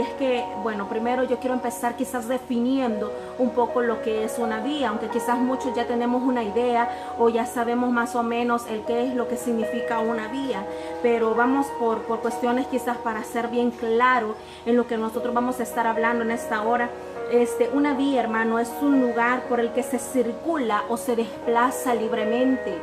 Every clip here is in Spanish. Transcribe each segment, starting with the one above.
Es que, bueno, primero yo quiero empezar quizás definiendo un poco lo que es una vía, aunque quizás muchos ya tenemos una idea o ya sabemos más o menos el qué es lo que significa una vía, pero vamos por cuestiones quizás para ser bien claro en lo que nosotros vamos a estar hablando en esta hora. Una vía, hermano, es un lugar por el que se circula o se desplaza libremente.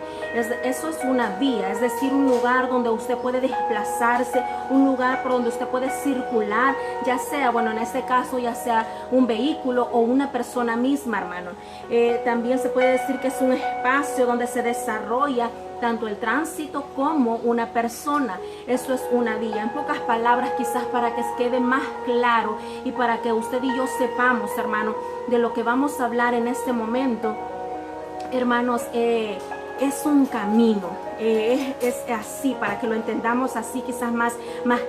Eso es una vía, es decir, un lugar donde usted puede desplazarse, un lugar por donde usted puede circular, ya sea, bueno, en este caso, ya sea un vehículo o una persona misma, hermano. También se puede decir que es un espacio donde se desarrolla tanto el tránsito como una persona. Eso es una vía. En pocas palabras, quizás para que quede más claro y para que usted y yo sepamos, hermano, de lo que vamos a hablar en este momento, hermanos, es un camino. Es así, para que lo entendamos así quizás más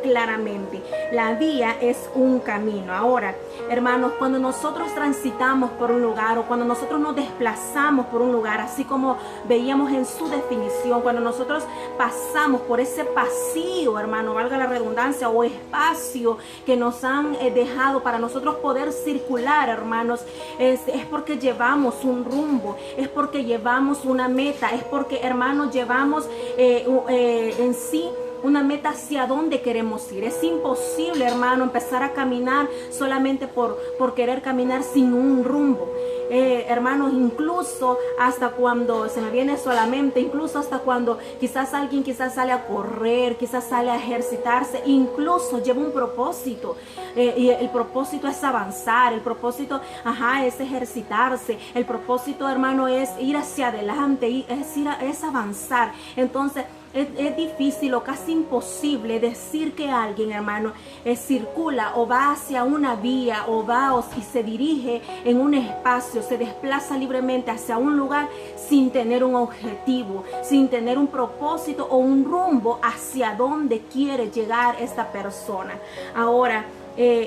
claramente. La vía es un camino. Ahora, hermanos, cuando nosotros transitamos por un lugar o cuando nosotros nos desplazamos por un lugar, así como veíamos en su definición, cuando nosotros pasamos por ese pasillo, hermano, valga la redundancia, o espacio que nos han dejado para nosotros poder circular, hermanos, es porque llevamos un rumbo, es porque llevamos una meta, es porque, hermanos, llevamos en sí una meta hacia dónde queremos ir. Es imposible, hermano, empezar a caminar solamente por querer caminar sin un rumbo. Hermanos, incluso hasta cuando se me viene solamente, incluso hasta cuando quizás alguien sale a correr, quizás sale a ejercitarse, incluso lleva un propósito, y el propósito es avanzar, el propósito, es ejercitarse, el propósito, hermano, es ir hacia adelante, es avanzar. Entonces es difícil o casi imposible decir que alguien, hermano, circula o va hacia una vía o va y se dirige en un espacio, se desplaza libremente hacia un lugar sin tener un objetivo, sin tener un propósito o un rumbo hacia dónde quiere llegar esta persona. Ahora,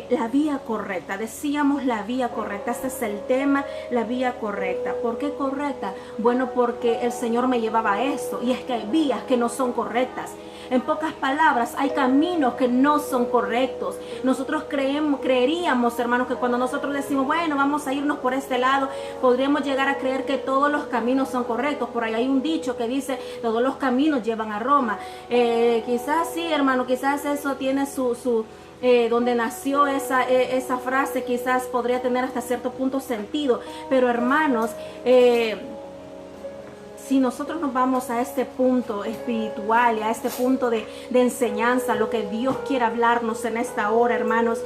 la vía correcta, decíamos la vía correcta, este es el tema, la vía correcta. ¿Por qué correcta? Bueno, porque el Señor me llevaba a esto, y es que hay vías que no son correctas. En pocas palabras, hay caminos que no son correctos. Nosotros creeríamos, hermanos, que cuando nosotros decimos, bueno, vamos a irnos por este lado, podríamos llegar a creer que todos los caminos son correctos. Por ahí hay un dicho que dice, todos los caminos llevan a Roma. Quizás sí, hermano, quizás eso tiene donde nació esa frase, quizás podría tener hasta cierto punto sentido, pero, hermanos, si nosotros nos vamos a este punto espiritual y a este punto de enseñanza, lo que Dios quiere hablarnos en esta hora, hermanos,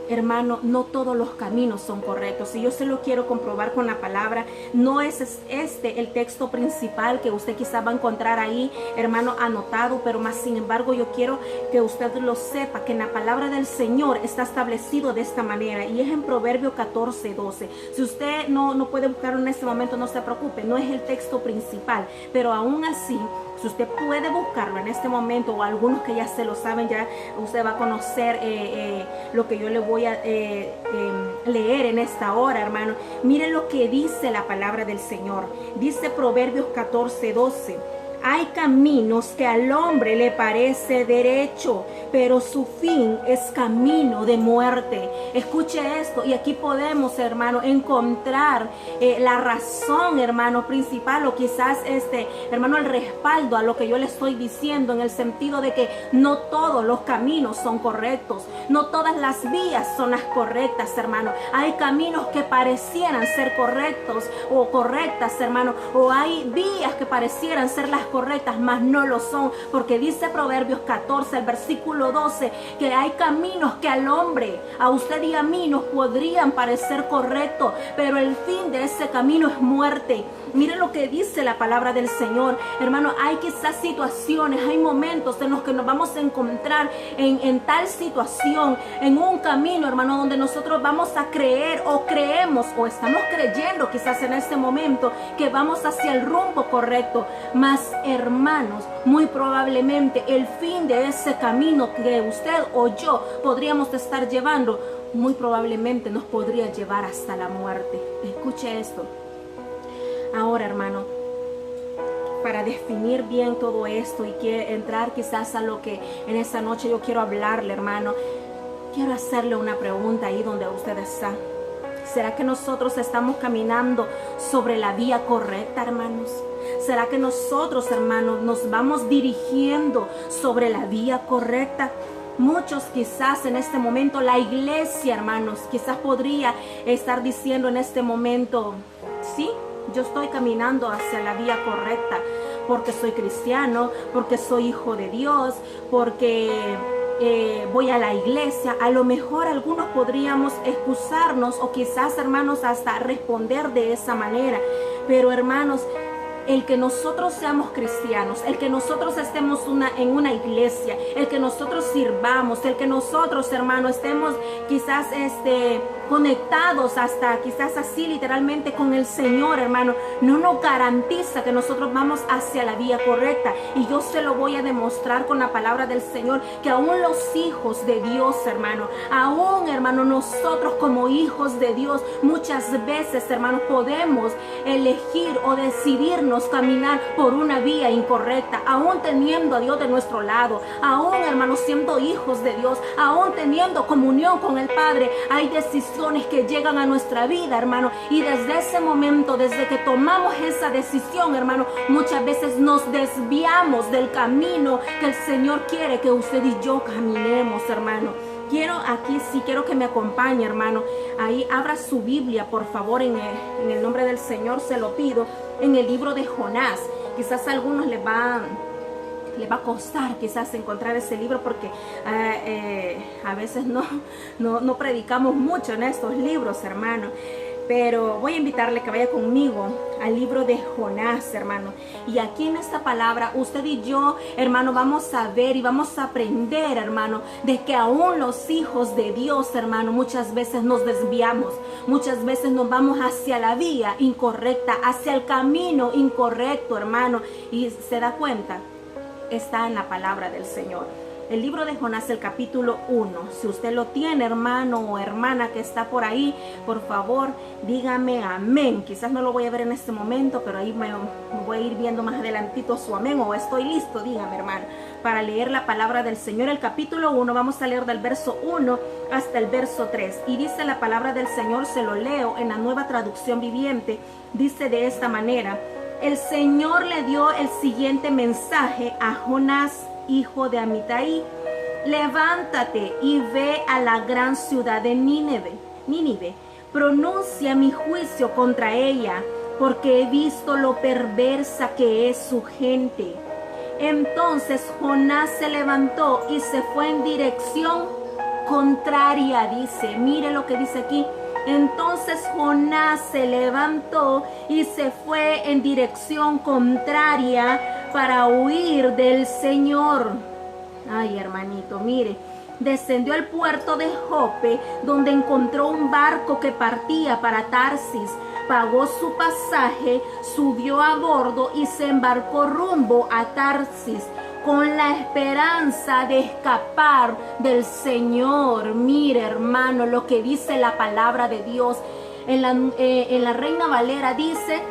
hermano, no todos los caminos son correctos. Y yo se lo quiero comprobar con la palabra. No es el texto principal que usted quizás va a encontrar ahí, hermano, anotado, pero más sin embargo yo quiero que usted lo sepa, que en la palabra del Señor está establecido de esta manera, y es en Proverbios 14:12. Si usted no puede buscarlo en este momento, no se preocupe, no es el texto principal, pero aún así, si usted puede buscarlo en este momento, o algunos que ya se lo saben, ya usted va a conocer lo que yo le voy a leer en esta hora, hermano. Mire lo que dice la palabra del Señor. Dice Proverbios 14:12. Hay caminos que al hombre le parece derecho, pero su fin es camino de muerte. Escuche esto, y aquí podemos, hermano, encontrar la razón, hermano, principal, o quizás hermano, el respaldo a lo que yo le estoy diciendo, en el sentido de que no todos los caminos son correctos, no todas las vías son las correctas, hermano. Hay caminos que parecieran ser correctos o correctas, hermano, o hay vías que parecieran ser las correctas, mas no lo son, porque dice Proverbios 14, el versículo 12, que hay caminos que al hombre, a usted y a mí, nos podrían parecer correctos, pero el fin de ese camino es muerte. Mire lo que dice la palabra del Señor, hermano. Hay quizás situaciones, hay momentos en los que nos vamos a encontrar en tal situación, en un camino, hermano, donde nosotros vamos a creer o creemos o estamos creyendo quizás en este momento que vamos hacia el rumbo correcto, mas, hermanos, muy probablemente el fin de ese camino que usted o yo podríamos estar llevando, muy probablemente nos podría llevar hasta la muerte. Escuche esto. Ahora, hermano, para definir bien todo esto y que entrar quizás a lo que en esta noche yo quiero hablarle, hermano, quiero hacerle una pregunta ahí donde usted está. ¿Será que nosotros estamos caminando sobre la vía correcta, hermanos? ¿Será que nosotros, hermanos, nos vamos dirigiendo sobre la vía correcta? Muchos quizás en este momento, la iglesia, hermanos, quizás podría estar diciendo en este momento, sí, yo estoy caminando hacia la vía correcta, porque soy cristiano, porque soy hijo de Dios, porque voy a la iglesia. A lo mejor algunos podríamos excusarnos o quizás, hermanos, hasta responder de esa manera. Pero, hermanos, el que nosotros seamos cristianos, el que nosotros estemos en una iglesia, el que nosotros sirvamos, el que nosotros, hermanos, estemos quizás conectados hasta quizás así literalmente con el Señor, hermano, no nos garantiza que nosotros vamos hacia la vía correcta. Y yo se lo voy a demostrar con la palabra del Señor, que aún los hijos de Dios, hermano, aún, hermano, nosotros como hijos de Dios, muchas veces, hermanos, podemos elegir o decidirnos caminar por una vía incorrecta, aún teniendo a Dios de nuestro lado, aún, hermanos, siendo hijos de Dios, aún teniendo comunión con el Padre. Hay decisiones que llegan a nuestra vida, hermano, y desde ese momento, desde que tomamos esa decisión, hermano, muchas veces nos desviamos del camino que el Señor quiere que usted y yo caminemos, hermano. Quiero que me acompañe, hermano. Ahí abra su Biblia, por favor, en el nombre del Señor se lo pido, en el libro de Jonás. Quizás a algunos les va a costar quizás encontrar ese libro, porque a veces no predicamos mucho en estos libros, hermano. Pero voy a invitarle que vaya conmigo al libro de Jonás, hermano. Y aquí en esta palabra, usted y yo, hermano, vamos a ver y vamos a aprender, hermano, de que aún los hijos de Dios, hermano, muchas veces nos desviamos. Muchas veces nos vamos hacia la vía incorrecta, hacia el camino incorrecto, hermano. Y se da cuenta, está en la palabra del Señor. El libro de Jonás, el capítulo 1. Si usted lo tiene, hermano o hermana que está por ahí, por favor, dígame amén. Quizás no lo voy a ver en este momento, pero ahí me voy a ir viendo más adelantito su amén, o estoy listo, dígame, hermano, para leer la palabra del Señor. El capítulo 1, vamos a leer del verso 1 hasta el verso 3. Y dice la palabra del Señor, se lo leo en la Nueva Traducción Viviente. Dice de esta manera: el Señor le dio el siguiente mensaje a Jonás, hijo de Amitai: levántate y ve a la gran ciudad de Nínive, pronuncia mi juicio contra ella, porque he visto lo perversa que es su gente. Entonces Jonás se levantó y se fue en dirección contraria, dice, mire lo que dice aquí. Entonces Jonás se levantó y se fue en dirección contraria para huir del Señor. Ay, hermanito, mire. Descendió al puerto de Jope, donde encontró un barco que partía para Tarsis. Pagó su pasaje, subió a bordo y se embarcó rumbo a Tarsis, con la esperanza de escapar del Señor. Mire, hermano, lo que dice la palabra de Dios. En la Reina Valera dice: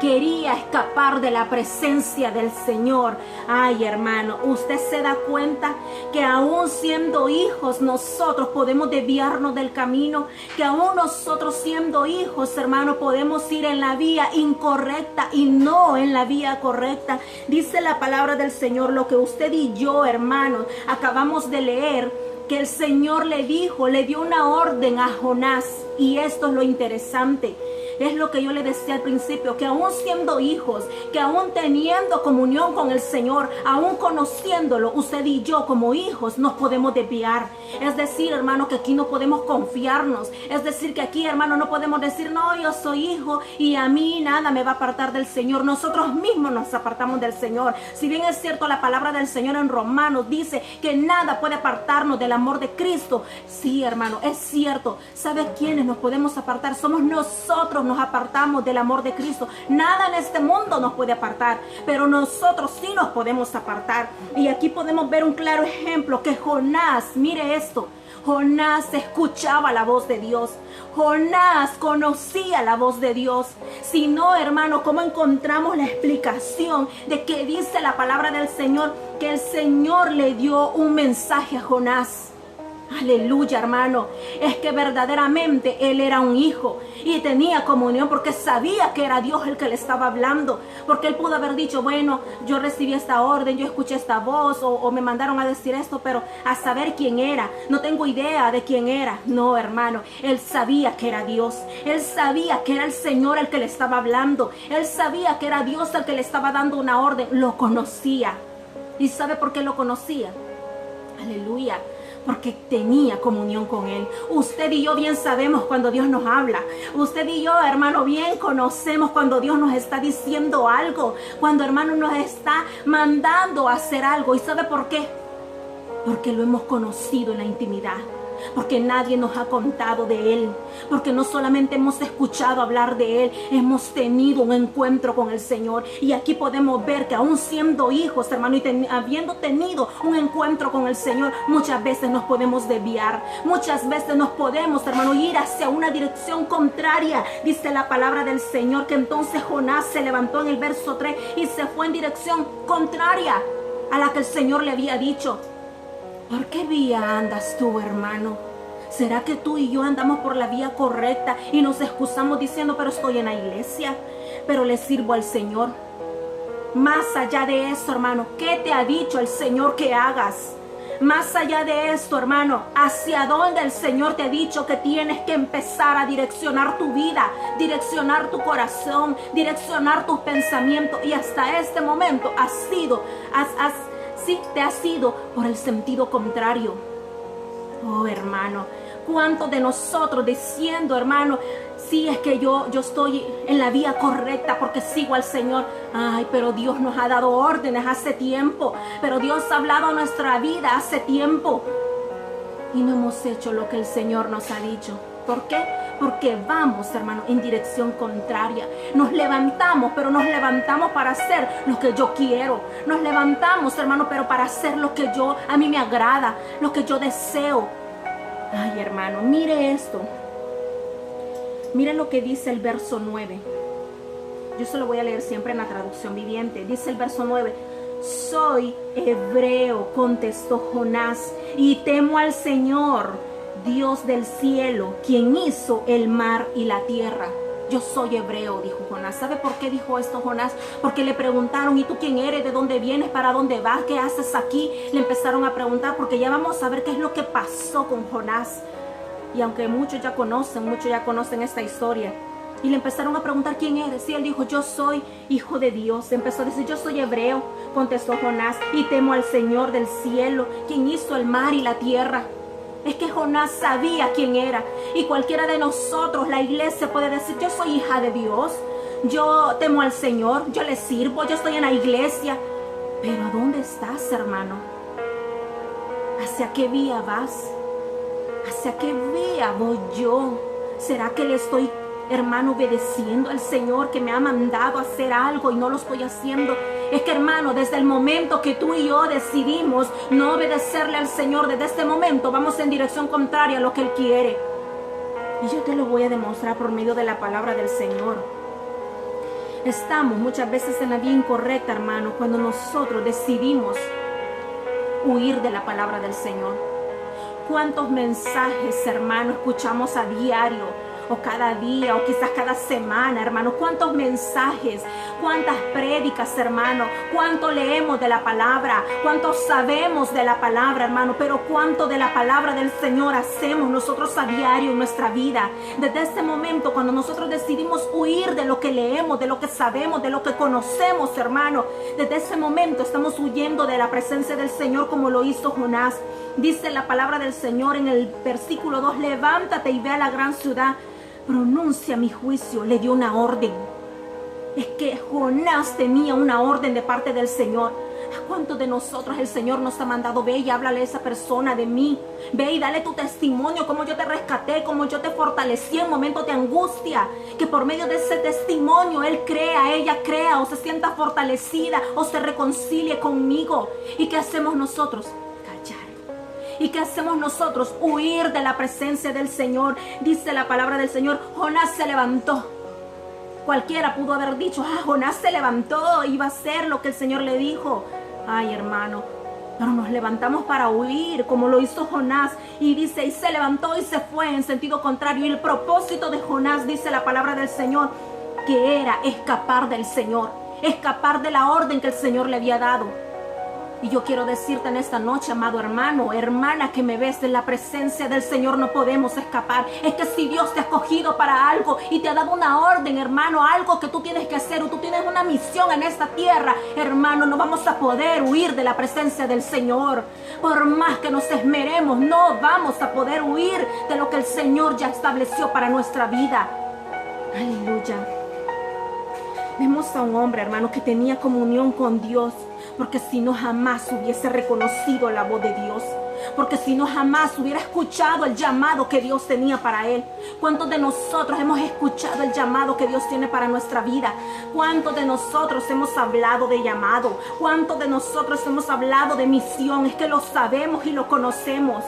quería escapar de la presencia del Señor. Ay, hermano, usted se da cuenta que aún siendo hijos nosotros podemos desviarnos del camino, que aún nosotros siendo hijos, hermano, podemos ir en la vía incorrecta y no en la vía correcta. Dice la palabra del Señor, lo que usted y yo, hermanos, acabamos de leer, que el Señor le dio una orden a Jonás. Y esto es lo interesante. Es lo que yo le decía al principio, que aún siendo hijos, que aún teniendo comunión con el Señor, aún conociéndolo, usted y yo como hijos nos podemos desviar. Es decir, hermano, que aquí no podemos confiarnos. Es decir, que aquí, hermano, no podemos decir: no, yo soy hijo y a mí nada me va a apartar del Señor. Nosotros mismos nos apartamos del Señor. Si bien es cierto, la palabra del Señor en Romanos dice que nada puede apartarnos del amor de Cristo. Sí, hermano, es cierto. ¿Sabe quiénes nos podemos apartar? Somos nosotros. Nos apartamos del amor de Cristo. Nada en este mundo nos puede apartar, pero nosotros sí nos podemos apartar. Y aquí podemos ver un claro ejemplo, que Jonás, mire esto, Jonás escuchaba la voz de Dios. Jonás conocía la voz de Dios. Si no, hermano, ¿cómo encontramos la explicación de que dice la palabra del Señor que el Señor le dio un mensaje a Jonás? Aleluya, hermano. Es que verdaderamente él era un hijo y tenía comunión porque sabía que era Dios el que le estaba hablando. Porque él pudo haber dicho, bueno, yo recibí esta orden, yo escuché esta voz o me mandaron a decir esto, pero a saber quién era, no tengo idea de quién era. No, hermano, él sabía que era Dios. Él sabía que era el Señor el que le estaba hablando. Él sabía que era Dios el que le estaba dando una orden. Lo conocía. ¿Y sabe por qué lo conocía? Aleluya. Porque tenía comunión con Él. Usted y yo bien sabemos cuando Dios nos habla. Usted y yo, hermano, bien conocemos cuando Dios nos está diciendo algo. Cuando, hermano, nos está mandando a hacer algo. ¿Y sabe por qué? Porque lo hemos conocido en la intimidad. Porque nadie nos ha contado de Él. Porque no solamente hemos escuchado hablar de Él, hemos tenido un encuentro con el Señor. Y aquí podemos ver que aún siendo hijos, hermano, y habiendo tenido un encuentro con el Señor, muchas veces nos podemos desviar. Muchas veces nos podemos, hermano, ir hacia una dirección contraria. Dice la palabra del Señor que entonces Jonás se levantó en el verso 3 y se fue en dirección contraria a la que el Señor le había dicho. ¿Por qué vía andas tú, hermano? ¿Será que tú y yo andamos por la vía correcta y nos excusamos diciendo, pero estoy en la iglesia, pero le sirvo al Señor? Más allá de eso, hermano, ¿qué te ha dicho el Señor que hagas? Más allá de esto, hermano, ¿hacia dónde el Señor te ha dicho que tienes que empezar a direccionar tu vida, direccionar tu corazón, direccionar tus pensamientos? Y hasta este momento te has ido por el sentido contrario. Oh, hermano, ¿cuántos de nosotros diciendo, hermano, sí, es que yo estoy en la vía correcta porque sigo al Señor? Ay, pero Dios nos ha dado órdenes hace tiempo, pero Dios ha hablado a nuestra vida hace tiempo y no hemos hecho lo que el Señor nos ha dicho. ¿Por qué? Porque vamos, hermano, en dirección contraria. Nos levantamos, pero nos levantamos para hacer lo que yo quiero. Nos levantamos, hermano, pero para hacer lo que a mí me agrada, lo que yo deseo. Ay, hermano, mire esto. Mire lo que dice el verso 9. Yo se lo voy a leer siempre en la traducción viviente. Dice el verso 9. Soy hebreo, contestó Jonás, y temo al Señor, Dios del cielo, quien hizo el mar y la tierra. Yo soy hebreo, dijo Jonás. ¿Sabe por qué dijo esto Jonás? Porque le preguntaron, ¿y tú quién eres? ¿De dónde vienes? ¿Para dónde vas? ¿Qué haces aquí? Le empezaron a preguntar porque ya vamos a ver qué es lo que pasó con Jonás. Y aunque muchos ya conocen esta historia. Y le empezaron a preguntar, ¿quién eres? Y él dijo, yo soy hijo de Dios. Empezó a decir, yo soy hebreo, contestó Jonás, y temo al Señor del cielo, quien hizo el mar y la tierra. Es que Jonás sabía quién era. Y cualquiera de nosotros, la iglesia, puede decir, yo soy hija de Dios, yo temo al Señor, yo le sirvo, yo estoy en la iglesia. Pero ¿a dónde estás, hermano? ¿Hacia qué vía vas? ¿Hacia qué vía voy yo? ¿Será que le estoy, hermano, obedeciendo al Señor que me ha mandado a hacer algo y no lo estoy haciendo? Es que, hermano, desde el momento que tú y yo decidimos no obedecerle al Señor, desde este momento vamos en dirección contraria a lo que Él quiere. Y yo te lo voy a demostrar por medio de la palabra del Señor. Estamos muchas veces en la vía incorrecta, hermano, cuando nosotros decidimos huir de la palabra del Señor. ¿Cuántos mensajes, hermano, escuchamos a diario? O cada día, o quizás cada semana, hermano. ¿Cuántos mensajes? ¿Cuántas prédicas, hermano? ¿Cuánto leemos de la palabra? ¿Cuánto sabemos de la palabra, hermano? Pero ¿cuánto de la palabra del Señor hacemos nosotros a diario en nuestra vida? Desde este momento, cuando nosotros decidimos huir de lo que leemos, de lo que sabemos, de lo que conocemos, hermano, desde ese momento estamos huyendo de la presencia del Señor como lo hizo Jonás. Dice la palabra del Señor en el versículo 2, levántate y ve a la gran ciudad, pronuncia mi juicio. Le dio una orden. Es que Jonás tenía una orden de parte del Señor. ¿A cuántos de nosotros el Señor nos ha mandado? Ve y háblale a esa persona de mí. Ve y dale tu testimonio, cómo yo te rescaté, cómo yo te fortalecí en momentos de angustia. Que por medio de ese testimonio él crea, ella crea, o se sienta fortalecida, o se reconcilie conmigo. ¿Y qué hacemos nosotros? ¿Y qué hacemos nosotros? Huir de la presencia del Señor. Dice la palabra del Señor, Jonás se levantó. Cualquiera pudo haber dicho, Jonás se levantó, iba a hacer lo que el Señor le dijo. Ay, hermano, Pero nos levantamos para huir, como lo hizo Jonás. Y dice, y se levantó y se fue en sentido contrario. Y el propósito de Jonás, dice la palabra del Señor, que era escapar del Señor, escapar de la orden que el Señor le había dado. Y yo quiero decirte en esta noche, amado hermano, hermana que me ves, en la presencia del Señor no podemos escapar. Es que si Dios te ha escogido para algo y te ha dado una orden, hermano, algo que tú tienes que hacer, o tú tienes una misión en esta tierra, hermano, no vamos a poder huir de la presencia del Señor. Por más que nos esmeremos, no vamos a poder huir de lo que el Señor ya estableció para nuestra vida. Aleluya. Vemos a un hombre, hermano, que tenía comunión con Dios, porque si no jamás hubiese reconocido la voz de Dios, porque si no jamás hubiera escuchado el llamado que Dios tenía para él. ¿Cuántos de nosotros hemos escuchado el llamado que Dios tiene para nuestra vida? ¿Cuántos de nosotros hemos hablado de llamado? ¿Cuántos de nosotros hemos hablado de misión? Es que lo sabemos y lo conocemos.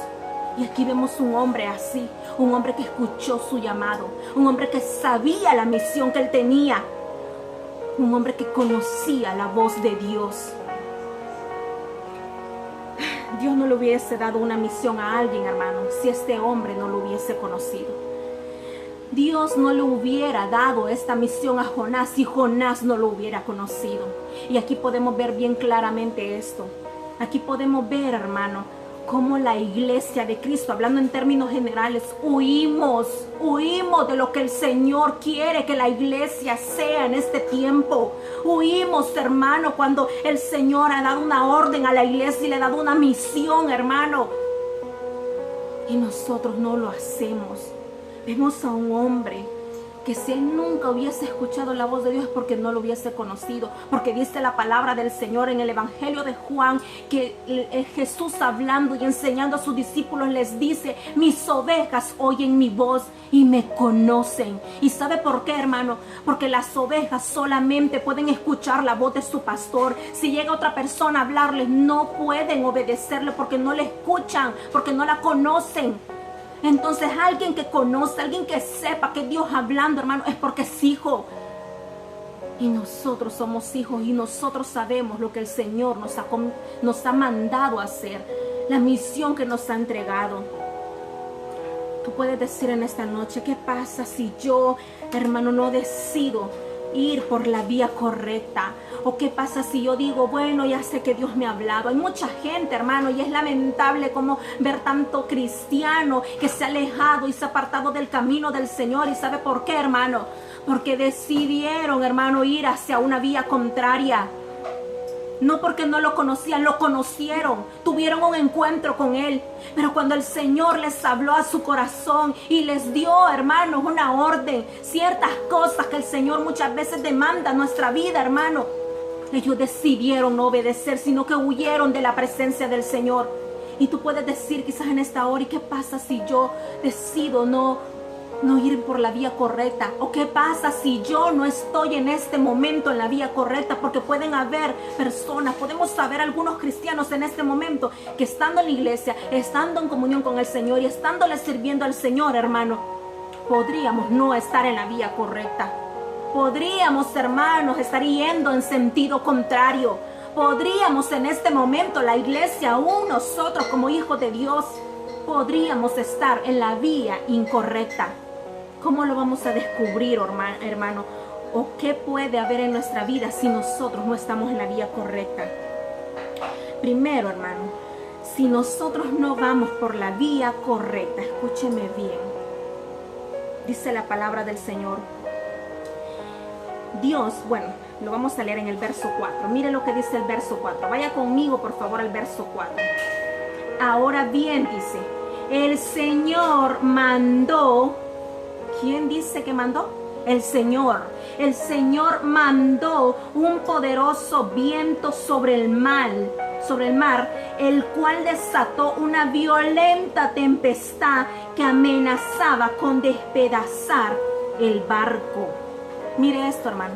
Y aquí vemos un hombre así, un hombre que escuchó su llamado, un hombre que sabía la misión que él tenía, un hombre que conocía la voz de Dios. Dios no le hubiese dado una misión a alguien, hermano, si este hombre no lo hubiese conocido. Dios no le hubiera dado esta misión a Jonás si Jonás no lo hubiera conocido. Y aquí podemos ver bien claramente esto. Aquí podemos ver, hermano, cómo la iglesia de Cristo, hablando en términos generales, huimos de lo que el Señor quiere que la iglesia sea en este tiempo. Huimos, hermano, cuando el Señor ha dado una orden a la iglesia y le ha dado una misión, hermano, y nosotros no lo hacemos. Vemos a un hombre que si él nunca hubiese escuchado la voz de Dios es porque no lo hubiese conocido, porque dice la palabra del Señor en el Evangelio de Juan que Jesús hablando y enseñando a sus discípulos les dice: mis ovejas oyen mi voz y me conocen. ¿Y sabe por qué, hermano? Porque las ovejas solamente pueden escuchar la voz de su pastor. Si llega otra persona a hablarles, no pueden obedecerle porque no le escuchan, porque no la conocen. Entonces alguien que conoce, alguien que sepa que Dios hablando, hermano, es porque es hijo. Y nosotros somos hijos y nosotros sabemos lo que el Señor nos ha mandado a hacer, la misión que nos ha entregado. Tú puedes decir en esta noche: ¿qué pasa si yo, hermano, no decido ir por la vía correcta? ¿O qué pasa si yo digo, bueno, ya sé que Dios me ha hablado? Hay mucha gente, hermano, y es lamentable como ver tanto cristiano que se ha alejado y se ha apartado del camino del Señor. ¿Y sabe por qué, hermano? Porque decidieron, hermano, ir hacia una vía contraria. No porque no lo conocían, lo conocieron, tuvieron un encuentro con Él. Pero cuando el Señor les habló a su corazón y les dio, hermanos, una orden, ciertas cosas que el Señor muchas veces demanda en nuestra vida, hermano, ellos decidieron no obedecer, sino que huyeron de la presencia del Señor. Y tú puedes decir quizás en esta hora: ¿y qué pasa si yo decido no ir por la vía correcta? ¿O qué pasa si yo no estoy en este momento en la vía correcta? Porque pueden haber personas, podemos saber algunos cristianos en este momento que estando en la iglesia, estando en comunión con el Señor y estándole sirviendo al Señor, hermano, podríamos no estar en la vía correcta. Podríamos, hermanos, estar yendo en sentido contrario. Podríamos en este momento, la iglesia, aún nosotros como hijos de Dios, podríamos estar en la vía incorrecta. ¿Cómo lo vamos a descubrir, hermano? ¿O qué puede haber en nuestra vida si nosotros no estamos en la vía correcta? Primero, hermano, si nosotros no vamos por la vía correcta, escúcheme bien, dice la palabra del Señor. Dios, bueno, lo vamos a leer en el verso 4. Mire lo que dice el verso 4. Vaya conmigo, por favor, al verso 4. Ahora bien, dice, el Señor mandó. ¿Quién dice que mandó? El Señor. El Señor mandó un poderoso viento sobre el mar, el cual desató una violenta tempestad que amenazaba con despedazar el barco. Mire esto, hermano.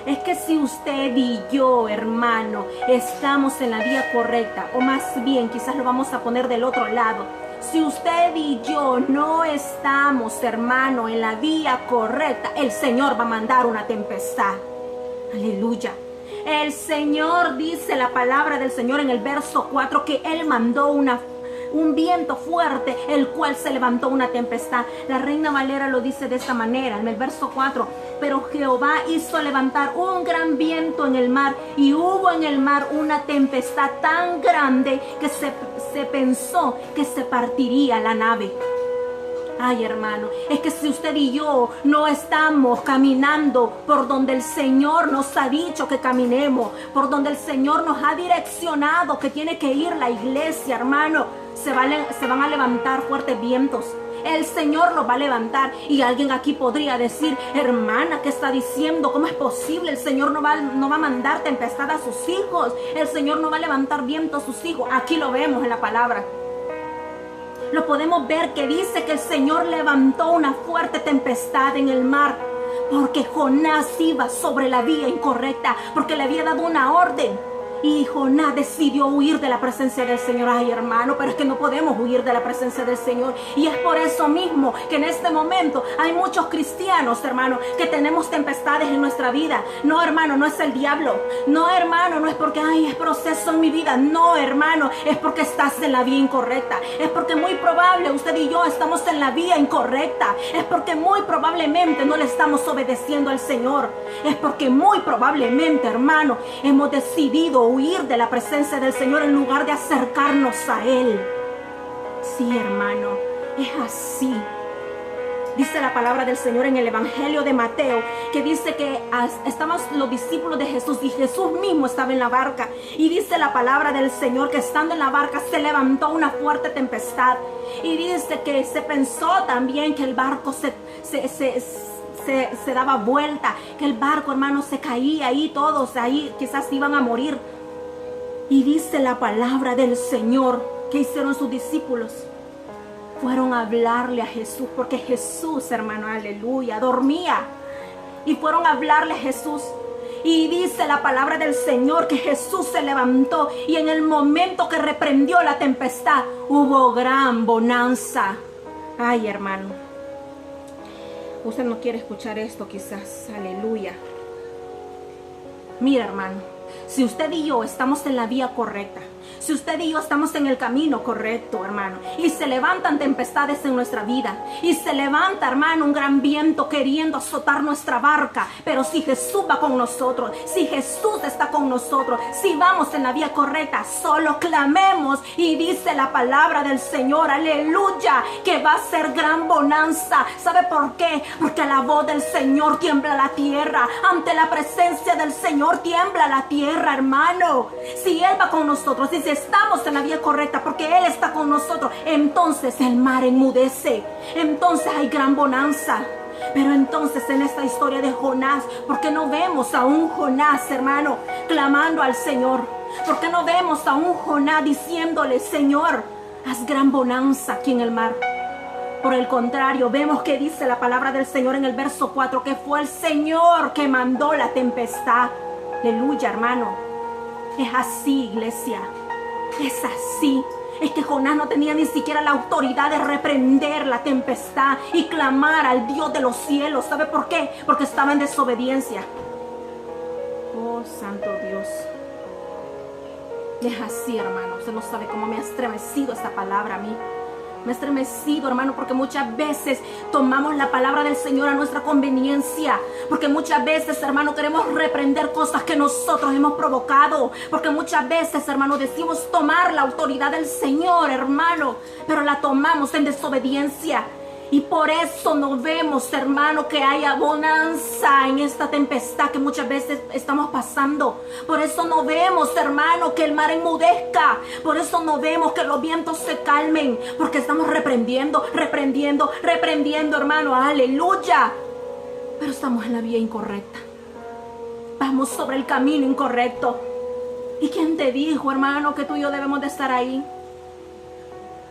Es que si usted y yo, hermano, estamos en la vía correcta, o más bien, quizás lo vamos a poner del otro lado. Si usted y yo no estamos, hermano, en la vía correcta, el Señor va a mandar una tempestad. Aleluya. El Señor dice la palabra del Señor en el verso 4 que Él mandó un viento fuerte, el cual se levantó una tempestad. La Reina Valera lo dice de esta manera, en el verso 4. Pero Jehová hizo levantar un gran viento en el mar, y hubo en el mar una tempestad tan grande que se pensó que se partiría la nave. Ay, hermano, es que si usted y yo no estamos caminando por donde el Señor nos ha dicho que caminemos, por donde el Señor nos ha direccionado que tiene que ir la iglesia, hermano, se van a levantar fuertes vientos. El Señor los va a levantar. Y alguien aquí podría decir: hermana, ¿qué está diciendo? ¿Cómo es posible? El Señor no va a mandar tempestad a sus hijos. El Señor no va a levantar viento a sus hijos. Aquí lo vemos en la palabra. Lo podemos ver que dice que el Señor levantó una fuerte tempestad en el mar, porque Jonás iba sobre la vía incorrecta, porque le había dado una orden. Y Jonás decidió huir de la presencia del Señor. Ay, hermano, pero es que no podemos huir de la presencia del Señor. Y es por eso mismo que en este momento hay muchos cristianos, hermano, que tenemos tempestades en nuestra vida. No, hermano, no es el diablo. No, hermano, no es porque es proceso en mi vida. No, hermano, es porque estás en la vía incorrecta. Es porque muy probable usted y yo estamos en la vía incorrecta. Es porque muy probablemente no le estamos obedeciendo al Señor. Es porque muy probablemente, hermano, hemos decidido huir de la presencia del Señor en lugar de acercarnos a Él. Sí, hermano, es así. Dice la palabra del Señor en el Evangelio de Mateo, que dice que estaban los discípulos de Jesús y Jesús mismo estaba en la barca. Y dice la palabra del Señor que estando en la barca se levantó una fuerte tempestad. Y dice que se pensó también que el barco se daba vuelta, que el barco, hermano, se caía ahí, todos ahí quizás iban a morir. Y dice la palabra del Señor que hicieron sus discípulos. Fueron a hablarle a Jesús, porque Jesús, hermano, aleluya, dormía. Y fueron a hablarle a Jesús. Y dice la palabra del Señor que Jesús se levantó y en el momento que reprendió la tempestad hubo gran bonanza. Ay, hermano, usted no quiere escuchar esto quizás, aleluya. Mira, hermano, si usted y yo estamos en la vía correcta, si usted y yo estamos en el camino correcto, hermano, y se levantan tempestades en nuestra vida, y se levanta, hermano, un gran viento queriendo azotar nuestra barca, pero si Jesús va con nosotros, si Jesús está con nosotros, si vamos en la vía correcta, solo clamemos y dice la palabra del Señor, aleluya, que va a ser gran bonanza. ¿Sabe por qué? Porque a la voz del Señor tiembla la tierra, ante la presencia del Señor tiembla la tierra, hermano. Si Él va con nosotros, si estamos en la vía correcta, porque Él está con nosotros, entonces el mar enmudece, entonces hay gran bonanza. Pero entonces en esta historia de Jonás, ¿por qué no vemos a un Jonás, hermano, clamando al Señor? ¿Por qué no vemos a un Jonás diciéndole: Señor, haz gran bonanza aquí en el mar? Por el contrario, vemos que dice la palabra del Señor en el verso 4 que fue el Señor que mandó la tempestad. Aleluya, hermano. Es así, iglesia. Es así. Es que Jonás no tenía ni siquiera la autoridad de reprender la tempestad y clamar al Dios de los cielos. ¿Sabe por qué? Porque estaba en desobediencia. Oh, santo Dios. Es así, hermano. Usted no sabe cómo me ha estremecido esta palabra a mí. Me ha estremecido, hermano, porque muchas veces tomamos la palabra del Señor a nuestra conveniencia. Porque muchas veces, hermano, queremos reprender cosas que nosotros hemos provocado. Porque muchas veces, hermano, decimos tomar la autoridad del Señor, hermano, pero la tomamos en desobediencia. Y por eso no vemos, hermano, que haya bonanza en esta tempestad que muchas veces estamos pasando. Por eso no vemos, hermano, que el mar enmudezca. Por eso no vemos que los vientos se calmen. Porque estamos reprendiendo, hermano. Aleluya. Pero estamos en la vía incorrecta. Vamos sobre el camino incorrecto. ¿Y quién te dijo, hermano, que tú y yo debemos de estar ahí?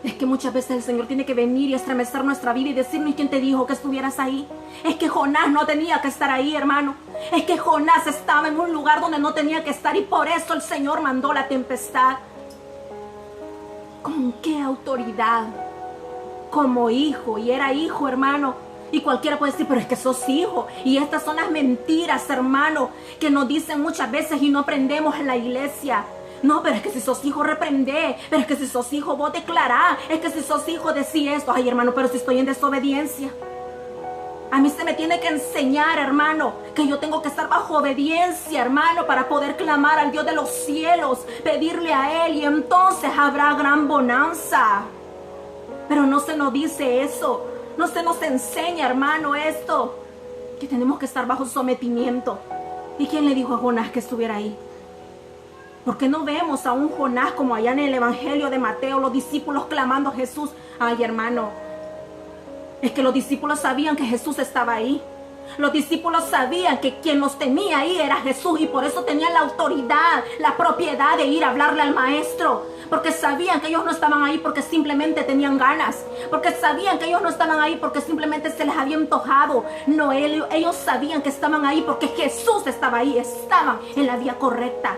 Es que muchas veces el Señor tiene que venir y estremecer nuestra vida y decirnos: ¿quién te dijo que estuvieras ahí? Es que Jonás no tenía que estar ahí, hermano. Es que Jonás estaba en un lugar donde no tenía que estar y por eso el Señor mandó la tempestad. ¿Con qué autoridad? Como hijo, y era hijo, hermano, Y cualquiera puede decir, pero es que sos hijo. Y estas son las mentiras, hermano, que nos dicen muchas veces y no aprendemos en la iglesia. No, pero es que si sos hijo, reprendé. Pero es que si sos hijo, vos declará. Es que si sos hijo, decí esto. Ay, hermano, pero si estoy en desobediencia. A mí se me tiene que enseñar, hermano, que yo tengo que estar bajo obediencia, hermano, para poder clamar al Dios de los cielos, pedirle a Él, y entonces habrá gran bonanza. Pero no se nos dice eso. No se nos enseña, hermano, esto, que tenemos que estar bajo sometimiento. ¿Y quién le dijo a Jonás que estuviera ahí? ¿Por qué no vemos a un Jonás como allá en el Evangelio de Mateo, los discípulos clamando a Jesús? Ay, hermano, es que los discípulos sabían que Jesús estaba ahí. Los discípulos sabían que quien los tenía ahí era Jesús, y por eso tenían la autoridad, la propiedad de ir a hablarle al maestro. Porque sabían que ellos no estaban ahí porque simplemente tenían ganas. Porque sabían que ellos no estaban ahí porque simplemente se les había antojado. No, ellos sabían que estaban ahí porque Jesús estaba ahí. Estaban en la vía correcta.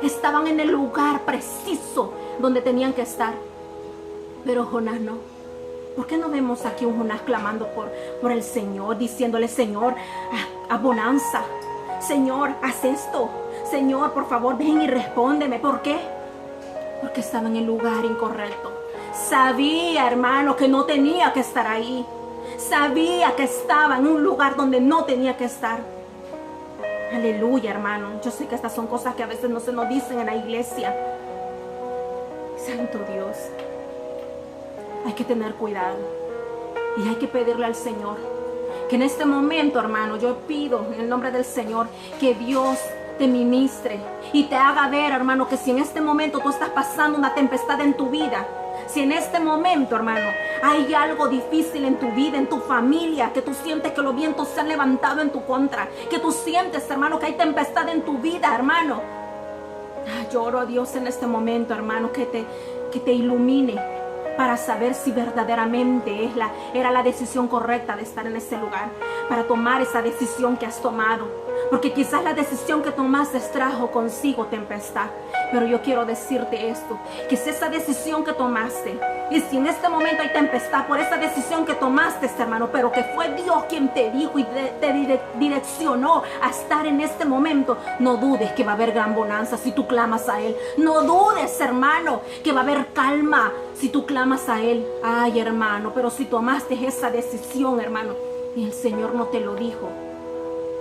Estaban en el lugar preciso donde tenían que estar. Pero Jonás no. ¿Por qué no vemos aquí un Jonás clamando por el Señor, diciéndole, Señor, a bonanza? Señor, haz esto. Señor, por favor, ven y respóndeme. ¿Por qué? Porque estaba en el lugar incorrecto. Sabía, hermano, que no tenía que estar ahí. Sabía que estaba en un lugar donde no tenía que estar. Aleluya, hermano. Yo sé que estas son cosas que a veces no se nos dicen en la iglesia. Santo Dios. Hay que tener cuidado. Y hay que pedirle al Señor que en este momento, hermano, yo pido en el nombre del Señor que Dios te ministre y te haga ver, hermano, que si en este momento tú estás pasando una tempestad en tu vida, si en este momento, hermano, hay algo difícil en tu vida, en tu familia, que tú sientes que los vientos se han levantado en tu contra, que tú sientes, hermano, que hay tempestad en tu vida, hermano, yo oro a Dios en este momento, hermano, que te ilumine para saber si verdaderamente era la decisión correcta de estar en ese lugar, para tomar esa decisión que has tomado. Porque quizás la decisión que tomaste trajo consigo tempestad. Pero yo quiero decirte esto, que si esa decisión que tomaste, y si en este momento hay tempestad por esa decisión que tomaste, hermano, pero que fue Dios quien te dijo y te direccionó a estar en este momento, no dudes que va a haber gran bonanza si tú clamas a Él. No dudes, hermano, que va a haber calma si tú clamas a Él. Ay, hermano, pero si tomaste esa decisión, hermano, y el Señor no te lo dijo,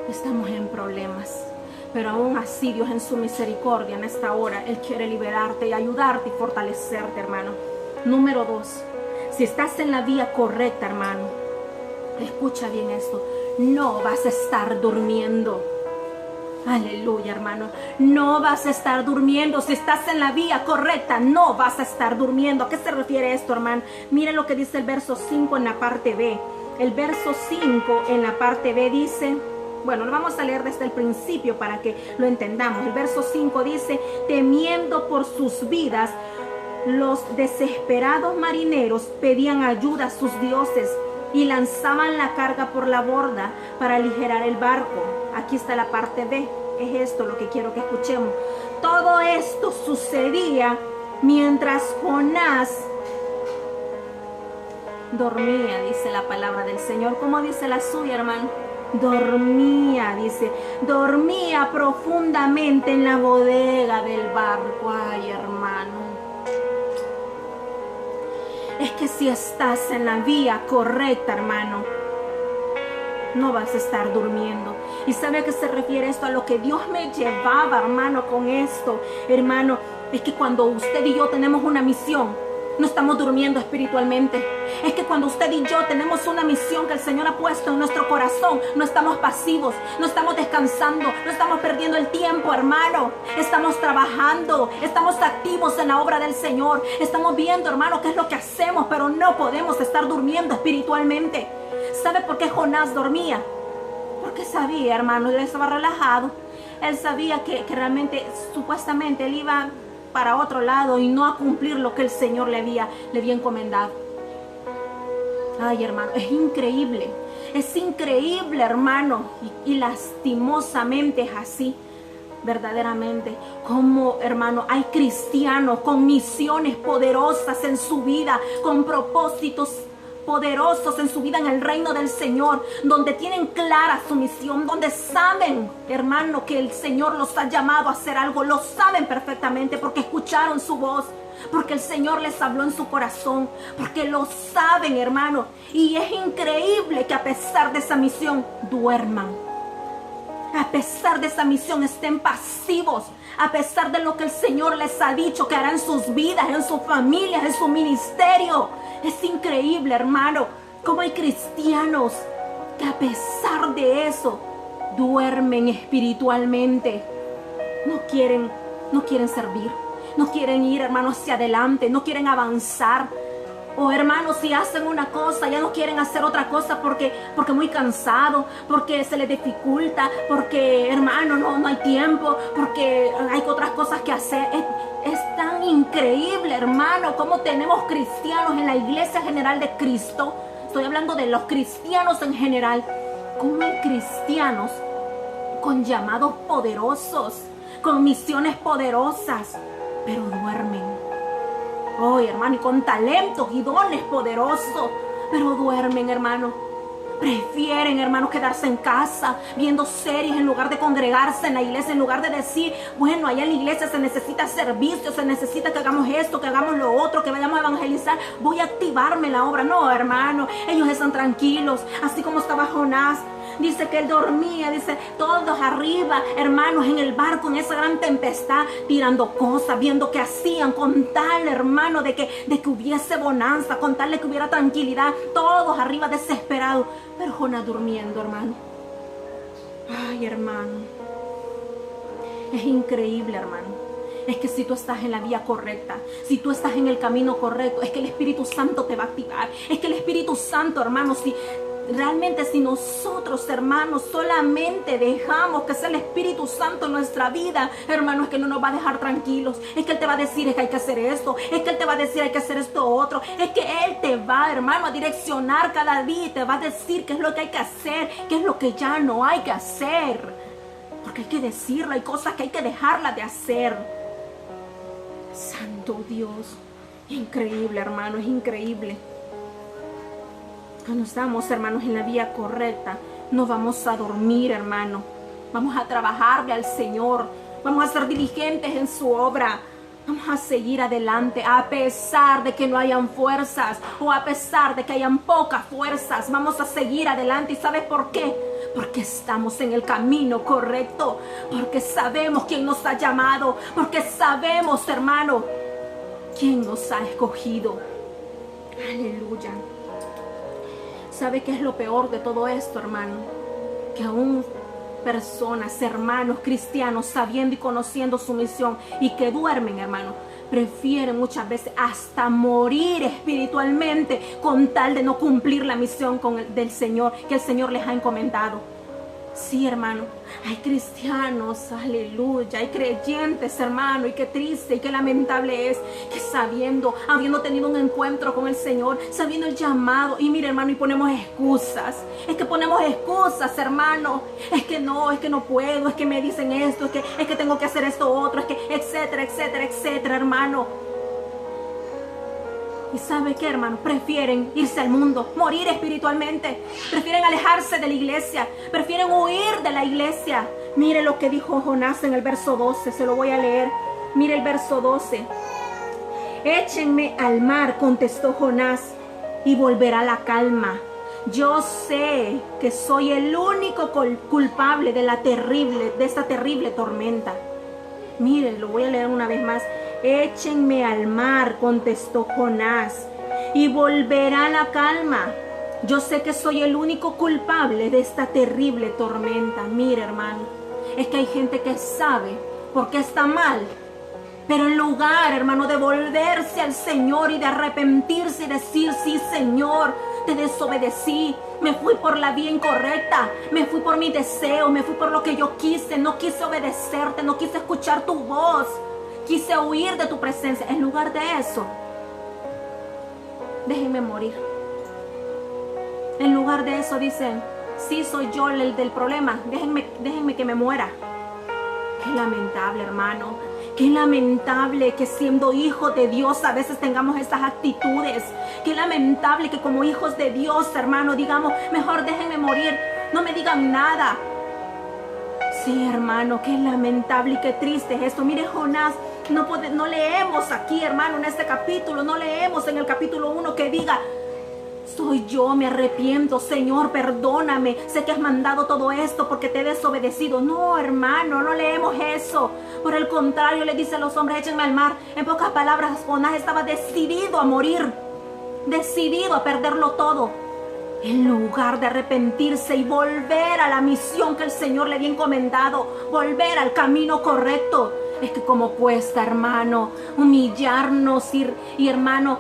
estamos en problemas. Pero aún así, Dios en su misericordia en esta hora, Él quiere liberarte y ayudarte y fortalecerte, hermano. Número 2, si estás en la vía correcta, hermano, escucha bien esto, no vas a estar durmiendo. Aleluya, hermano, no vas a estar durmiendo. Si estás en la vía correcta, no vas a estar durmiendo. ¿A qué se refiere esto, hermano? Miren lo que dice el verso 5 en la parte B. El verso 5 en la parte B dice... Bueno, lo vamos a leer desde el principio para que lo entendamos. El verso 5 dice, temiendo por sus vidas, los desesperados marineros pedían ayuda a sus dioses y lanzaban la carga por la borda para aligerar el barco. Aquí está la parte B. Es esto lo que quiero que escuchemos. Todo esto sucedía mientras Jonás dormía, dice la palabra del Señor. ¿Cómo dice la suya, hermano? Dormía, dice, dormía profundamente en la bodega del barco. Ay, hermano, es que si estás en la vía correcta, hermano, no vas a estar durmiendo. ¿Y sabe a qué se refiere esto? A lo que Dios me llevaba, hermano, con esto, hermano, es que cuando usted y yo tenemos una misión, no estamos durmiendo espiritualmente. Es que cuando usted y yo tenemos una misión que el Señor ha puesto en nuestro corazón, no estamos pasivos, no estamos descansando, no estamos perdiendo el tiempo, hermano. Estamos trabajando, estamos activos en la obra del Señor. Estamos viendo, hermano, qué es lo que hacemos, pero no podemos estar durmiendo espiritualmente. ¿Sabe por qué Jonás dormía? Porque sabía, hermano, él estaba relajado. Él sabía que realmente, supuestamente, él iba para otro lado y no a cumplir lo que el Señor le había encomendado. Ay, hermano, es increíble, hermano, y lastimosamente es así, verdaderamente, como, hermano, hay cristianos con misiones poderosas en su vida, con propósitos poderosos en su vida en el reino del Señor, donde tienen clara su misión, donde saben, hermano, que el Señor los ha llamado a hacer algo, lo saben perfectamente porque escucharon su voz, porque el Señor les habló en su corazón, porque lo saben, hermano. Y es increíble que a pesar de esa misión duerman. A pesar de esa misión estén pasivos, a pesar de lo que el Señor les ha dicho que hará en sus vidas, en sus familias, en su ministerio. Es increíble, hermano, cómo hay cristianos que a pesar de eso duermen espiritualmente. No quieren servir, no quieren ir, hermano, hacia adelante, no quieren avanzar. O hermanos, si hacen una cosa, ya no quieren hacer otra cosa porque muy cansado, porque se les dificulta, porque, hermano, no hay tiempo, porque hay otras cosas que hacer. Es tan increíble, hermano, cómo tenemos cristianos en la Iglesia General de Cristo. Estoy hablando de los cristianos en general. Cómo hay cristianos con llamados poderosos, con misiones poderosas, pero duermen. Hoy, hermano, y con talentos y dones poderosos, pero duermen, hermano. Prefieren, hermano, quedarse en casa viendo series en lugar de congregarse en la iglesia, en lugar de decir, bueno, allá en la iglesia se necesita servicio, se necesita que hagamos esto, que hagamos lo otro, que vayamos a evangelizar, voy a activarme en la obra. No, hermano, ellos están tranquilos, así como estaba Jonás. Dice que él dormía, dice, todos arriba, hermanos, en el barco, en esa gran tempestad, tirando cosas, viendo qué hacían, con tal, hermano, de que hubiese bonanza, con tal de que hubiera tranquilidad, todos arriba desesperados, pero Jonás durmiendo, hermano. Ay, hermano, es increíble, hermano. Es que si tú estás en la vía correcta, si tú estás en el camino correcto, es que el Espíritu Santo te va a activar. Es que el Espíritu Santo, hermano, si nosotros, hermanos, solamente dejamos que sea el Espíritu Santo en nuestra vida, hermano, es que no nos va a dejar tranquilos. Es que Él te va a decir, es que hay que hacer esto. Es que Él te va a decir, hay que hacer esto otro. Es que Él te va, hermano, a direccionar cada día y te va a decir qué es lo que hay que hacer, qué es lo que ya no hay que hacer. Porque hay que decirlo, hay cosas que hay que dejarlas de hacer. Santo Dios, increíble, hermano, es increíble. Cuando estamos, hermanos, en la vía correcta, no vamos a dormir, hermano. Vamos a trabajarle al Señor. Vamos a ser diligentes en su obra. Vamos a seguir adelante a pesar de que no hayan fuerzas o a pesar de que hayan pocas fuerzas. Vamos a seguir adelante. ¿Y sabes por qué? Porque estamos en el camino correcto. Porque sabemos quién nos ha llamado. Porque sabemos, hermano, quién nos ha escogido. Aleluya. ¿Sabe qué es lo peor de todo esto, hermano? Que aún personas, hermanos cristianos, sabiendo y conociendo su misión y que duermen, hermano, prefieren muchas veces hasta morir espiritualmente con tal de no cumplir la misión del Señor, que el Señor les ha encomendado. Sí, hermano, hay cristianos, aleluya, hay creyentes, hermano, y qué triste y qué lamentable es que habiendo tenido un encuentro con el Señor, sabiendo el llamado, y mire, hermano, y ponemos excusas, es que ponemos excusas, hermano, es que no puedo, es que me dicen esto, es que tengo que hacer esto otro, es que etcétera, etcétera, etcétera, hermano. ¿Y sabe qué, hermano? Prefieren irse al mundo, morir espiritualmente. Prefieren alejarse de la iglesia. Prefieren huir de la iglesia. Mire lo que dijo Jonás en el verso 12. Se lo voy a leer. Mire el verso 12. Échenme al mar, contestó Jonás, y volverá la calma. Yo sé que soy el único culpable de esta terrible tormenta. Mire, lo voy a leer una vez más. Échenme al mar, contestó Jonás, y volverá la calma. Yo sé que soy el único culpable de esta terrible tormenta. Mire, hermano, es que hay gente que sabe por qué está mal, pero en lugar, hermano, de volverse al Señor y de arrepentirse y decir, sí, Señor, te desobedecí, me fui por la vía incorrecta, me fui por mi deseo, me fui por lo que yo quise, no quise obedecerte, no quise escuchar tu voz, quise huir de tu presencia. En lugar de eso, déjenme morir. En lugar de eso dicen, sí, soy yo el del problema, déjenme que me muera. Qué lamentable, hermano. Qué lamentable que siendo hijos de Dios a veces tengamos estas actitudes. Qué lamentable que como hijos de Dios, hermano, digamos, mejor déjenme morir, no me digan nada. Sí, hermano, qué lamentable y qué triste es esto. Mire, Jonás, no leemos aquí, hermano, en este capítulo, no leemos en el capítulo 1 que diga: soy yo, me arrepiento, Señor, perdóname, sé que has mandado todo esto porque te he desobedecido. No, hermano, no leemos eso. Por el contrario, le dice a los hombres: échenme al mar. En pocas palabras, Jonás estaba decidido a morir, decidido a perderlo todo, en lugar de arrepentirse y volver a la misión que el Señor le había encomendado, volver al camino correcto. Es que como cuesta, hermano, humillarnos y hermano,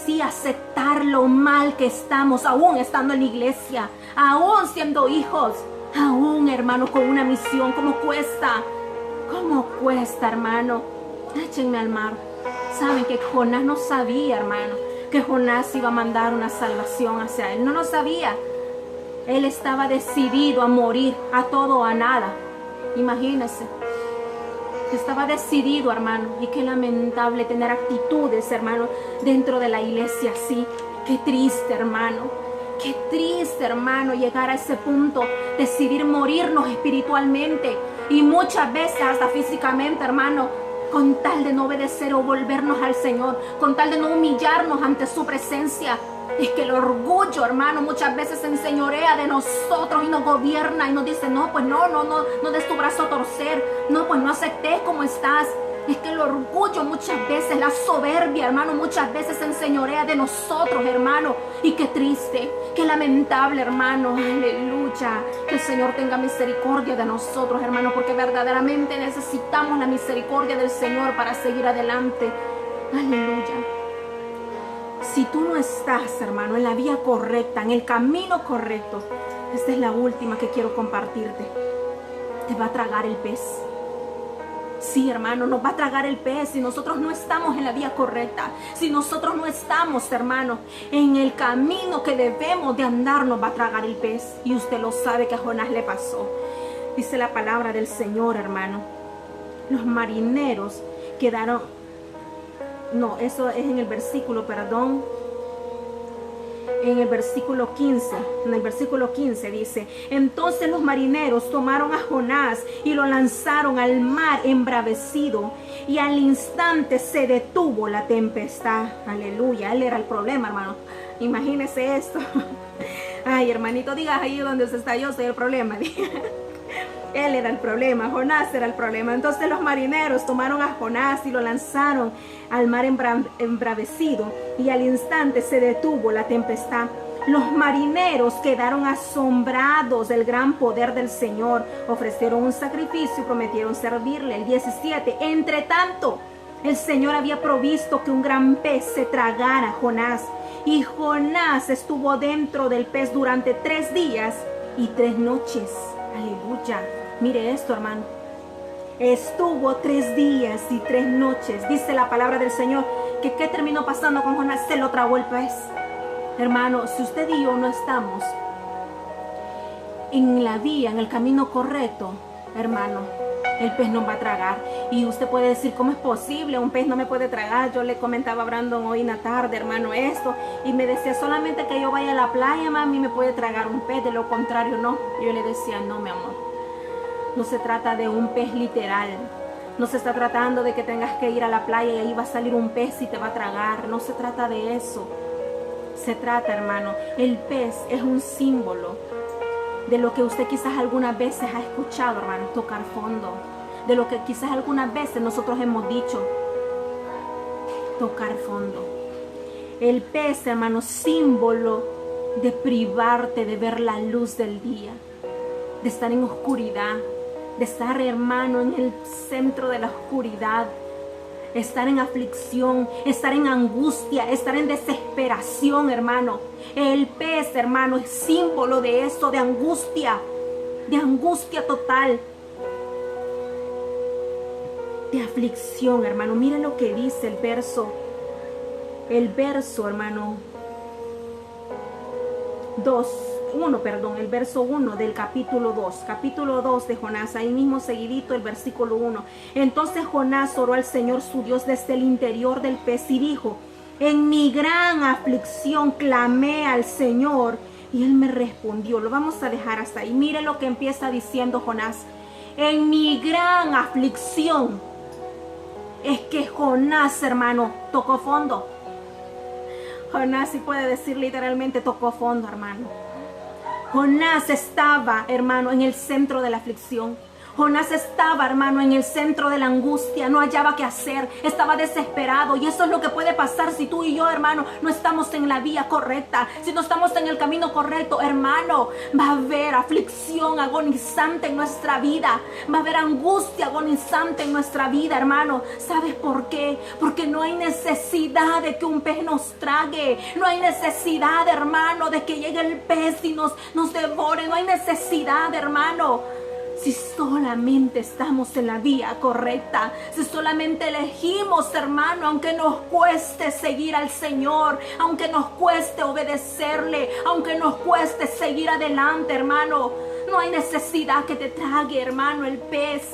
sí, aceptar lo mal que estamos, aún estando en la iglesia, aún siendo hijos, aún, hermano, con una misión. ¿Cómo cuesta? ¿Cómo cuesta, hermano? Échenme al mar. Saben que Jonás no sabía, hermano, que Jonás iba a mandar una salvación hacia él. No lo sabía. Él estaba decidido a morir, a todo o a nada. Imagínense. Estaba decidido, hermano. Y qué lamentable tener actitudes, hermano, dentro de la iglesia así. Qué triste, hermano. Qué triste, hermano, llegar a ese punto. Decidir morirnos espiritualmente. Y muchas veces hasta físicamente, hermano, con tal de no obedecer o volvernos al Señor, con tal de no humillarnos ante su presencia. Es que el orgullo, hermano, muchas veces se enseñorea de nosotros y nos gobierna y nos dice: no, pues no des tu brazo a torcer, no, pues no aceptes como estás. Es que el orgullo muchas veces, la soberbia, hermano, muchas veces se enseñorea de nosotros, hermano. Y qué triste, qué lamentable, hermano. Aleluya. Que el Señor tenga misericordia de nosotros, hermano, porque verdaderamente necesitamos la misericordia del Señor para seguir adelante. Aleluya. Si tú no estás, hermano, en la vía correcta, en el camino correcto, esta es la última que quiero compartirte. Te va a tragar el pez. Sí, hermano, nos va a tragar el pez si nosotros no estamos en la vía correcta. Si nosotros no estamos, hermano, en el camino que debemos de andar, nos va a tragar el pez. Y usted lo sabe que a Jonás le pasó. Dice la palabra del Señor, hermano. Los marineros quedaron... No, eso es en el versículo, perdón. En el versículo 15, dice: entonces los marineros tomaron a Jonás y lo lanzaron al mar embravecido, y al instante se detuvo la tempestad. Aleluya, él era el problema, hermano. Imagínese esto. Ay, hermanito, diga ahí donde usted está: yo soy el problema. Él era el problema, Jonás era el problema. Entonces los marineros tomaron a Jonás y lo lanzaron al mar embravecido, y al instante se detuvo la tempestad. Los marineros quedaron asombrados del gran poder del Señor. Ofrecieron un sacrificio y prometieron servirle. El 17. Entre tanto, el Señor había provisto que un gran pez se tragara a Jonás. Y Jonás estuvo dentro del pez durante 3 días y 3 noches. Aleluya. Mire esto, hermano. Estuvo 3 días y 3 noches. Dice la palabra del Señor que ¿qué terminó pasando con Jonás? Se lo tragó el pez. Hermano, si usted y yo no estamos en la vía, en el camino correcto, hermano, el pez nos va a tragar. Y usted puede decir: ¿cómo es posible? Un pez no me puede tragar. Yo le comentaba a Brandon hoy en la tarde, hermano, esto, y me decía: solamente que yo vaya a la playa, mami, me puede tragar un pez. De lo contrario, no. Yo le decía: no, mi amor. No se trata de un pez literal. No se está tratando de que tengas que ir a la playa y ahí va a salir un pez y te va a tragar. No se trata de eso. Se trata, hermano, el pez es un símbolo de lo que usted quizás algunas veces ha escuchado, hermano: tocar fondo. De lo que quizás algunas veces nosotros hemos dicho: tocar fondo. El pez, hermano, símbolo de privarte de ver la luz del día, de estar en oscuridad, de estar, hermano, en el centro de la oscuridad, estar en aflicción, estar en angustia, estar en desesperación, hermano. El pez, hermano, es símbolo de eso, de angustia total, de aflicción, hermano. Miren lo que dice el verso, hermano el verso 1 del capítulo 2 de Jonás, ahí mismo seguidito el versículo 1. Entonces Jonás oró al Señor su Dios desde el interior del pez y dijo: en mi gran aflicción clamé al Señor y Él me respondió. Lo vamos a dejar hasta ahí. Mire lo que empieza diciendo Jonás: en mi gran aflicción. Es que Jonás, hermano, tocó fondo. Jonás, sí puede decir literalmente, tocó fondo, hermano. Jonás estaba, hermano, en el centro de la aflicción. Jonás estaba, hermano, en el centro de la angustia, no hallaba qué hacer, estaba desesperado. Y eso es lo que puede pasar si tú y yo, hermano, no estamos en la vía correcta, si no estamos en el camino correcto, hermano. Va a haber aflicción agonizante en nuestra vida, va a haber angustia agonizante en nuestra vida, hermano. ¿Sabes por qué? Porque no hay necesidad de que un pez nos trague, no hay necesidad, hermano, de que llegue el pez y nos devore, no hay necesidad, hermano. Si solamente estamos en la vía correcta, si solamente elegimos, hermano, aunque nos cueste seguir al Señor, aunque nos cueste obedecerle, aunque nos cueste seguir adelante, hermano, no hay necesidad que te trague, hermano, el pez.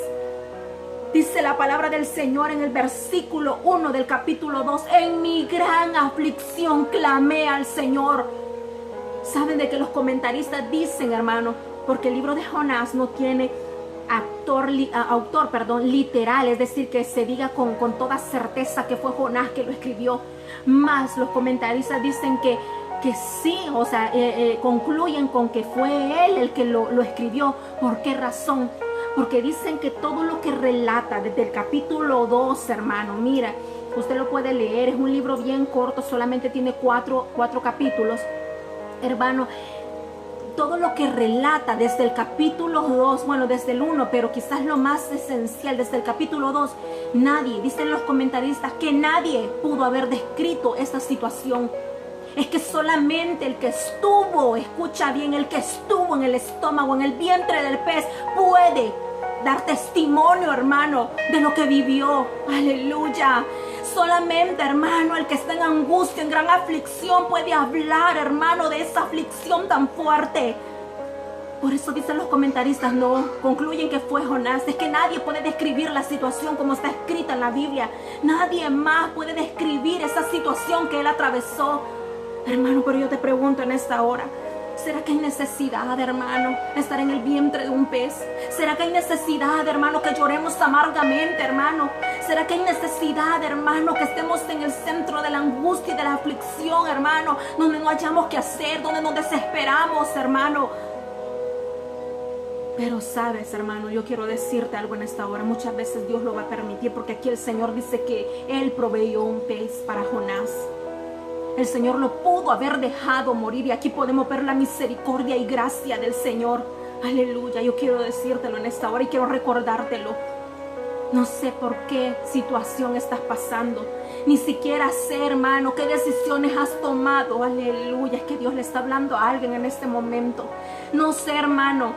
Dice la palabra del Señor en el versículo 1 del capítulo 2: en mi gran aflicción clamé al Señor. ¿Saben de que los comentaristas dicen, hermano? Porque el libro de Jonás no tiene autor literal, es decir, que se diga con toda certeza que fue Jonás que lo escribió. Más los comentaristas dicen que sí, o sea, concluyen con que fue él el que lo escribió. ¿Por qué razón? Porque dicen que todo lo que relata desde el capítulo 2, hermano, mira, usted lo puede leer, es un libro bien corto, solamente tiene cuatro capítulos, hermano. Todo lo que relata desde el capítulo 2, bueno, desde el 1, pero quizás lo más esencial, desde el capítulo 2, nadie, dicen los comentaristas, que nadie pudo haber descrito esta situación. Es que solamente el que estuvo, escucha bien, el que estuvo en el estómago, en el vientre del pez, puede dar testimonio, hermano, de lo que vivió. Aleluya. Solamente, hermano, el que está en angustia, en gran aflicción, puede hablar, hermano, de esa aflicción tan fuerte. Por eso dicen los comentaristas, no, concluyen que fue Jonás. Es que nadie puede describir la situación como está escrita en la Biblia. Nadie más puede describir esa situación que él atravesó. Hermano, pero yo te pregunto en esta hora, ¿será que hay necesidad, hermano, de estar en el vientre de un pez? ¿Será que hay necesidad, hermano, que lloremos amargamente, hermano? ¿Será que hay necesidad, hermano, que estemos en el centro de la angustia y de la aflicción, hermano, donde no hayamos qué hacer, donde nos desesperamos, hermano? Pero sabes, hermano, yo quiero decirte algo en esta hora. Muchas veces Dios lo va a permitir, porque aquí el Señor dice que Él proveyó un pez para Jonás. El Señor lo pudo haber dejado morir, y aquí podemos ver la misericordia y gracia del Señor. Aleluya, yo quiero decírtelo en esta hora y quiero recordártelo. No sé por qué situación estás pasando, ni siquiera sé, hermano, qué decisiones has tomado. Aleluya, es que Dios le está hablando a alguien en este momento. No sé, hermano,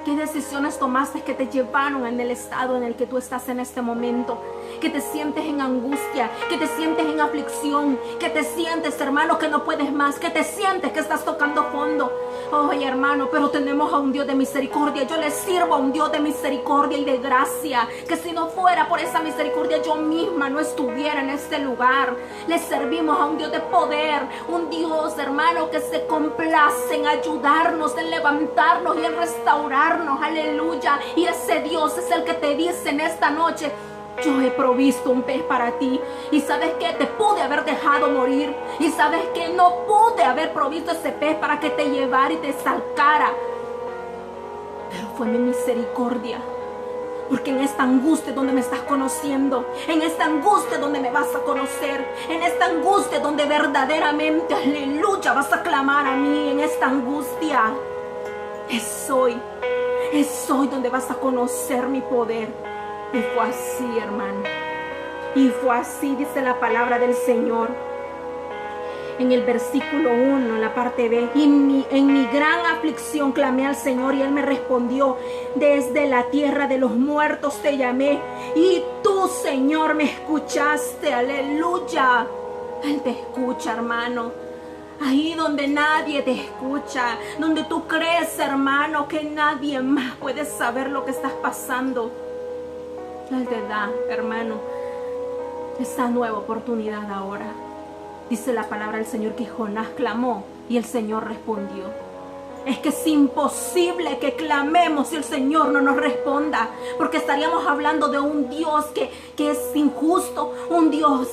qué decisiones tomaste que te llevaron en el estado en el que tú estás en este momento. Que te sientes en angustia, que te sientes en aflicción, que te sientes, hermano, que no puedes más, que te sientes que estás tocando fondo. Oye, hermano, pero tenemos a un Dios de misericordia. Yo le sirvo a un Dios de misericordia y de gracia, que si no fuera por esa misericordia, yo misma no estuviera en este lugar. Le servimos a un Dios de poder, un Dios, hermano, que se complace en ayudarnos, en levantarnos y en restaurarnos. Aleluya. Y ese Dios es el que te dice en esta noche: yo he provisto un pez para ti. Y sabes que te pude haber dejado morir. Y sabes que no pude haber provisto ese pez para que te llevara y te sacara. Pero fue mi misericordia. Porque en esta angustia donde me estás conociendo, en esta angustia donde me vas a conocer, en esta angustia donde verdaderamente, aleluya, vas a clamar a mí, en esta angustia, es hoy donde vas a conocer mi poder. Y fue así, hermano. Y fue así, dice la palabra del Señor. En el versículo 1, en la parte B: en mi gran aflicción clamé al Señor y Él me respondió. Desde la tierra de los muertos te llamé y tú, Señor, me escuchaste. Aleluya. Él te escucha, hermano. Ahí donde nadie te escucha, donde tú crees, hermano, que nadie más puede saber lo que estás pasando. Él te da, hermano, esta nueva oportunidad ahora. Dice la palabra del Señor que Jonás clamó y el Señor respondió. Es que es imposible que clamemos y el Señor no nos responda, porque estaríamos hablando de un Dios que es injusto, un Dios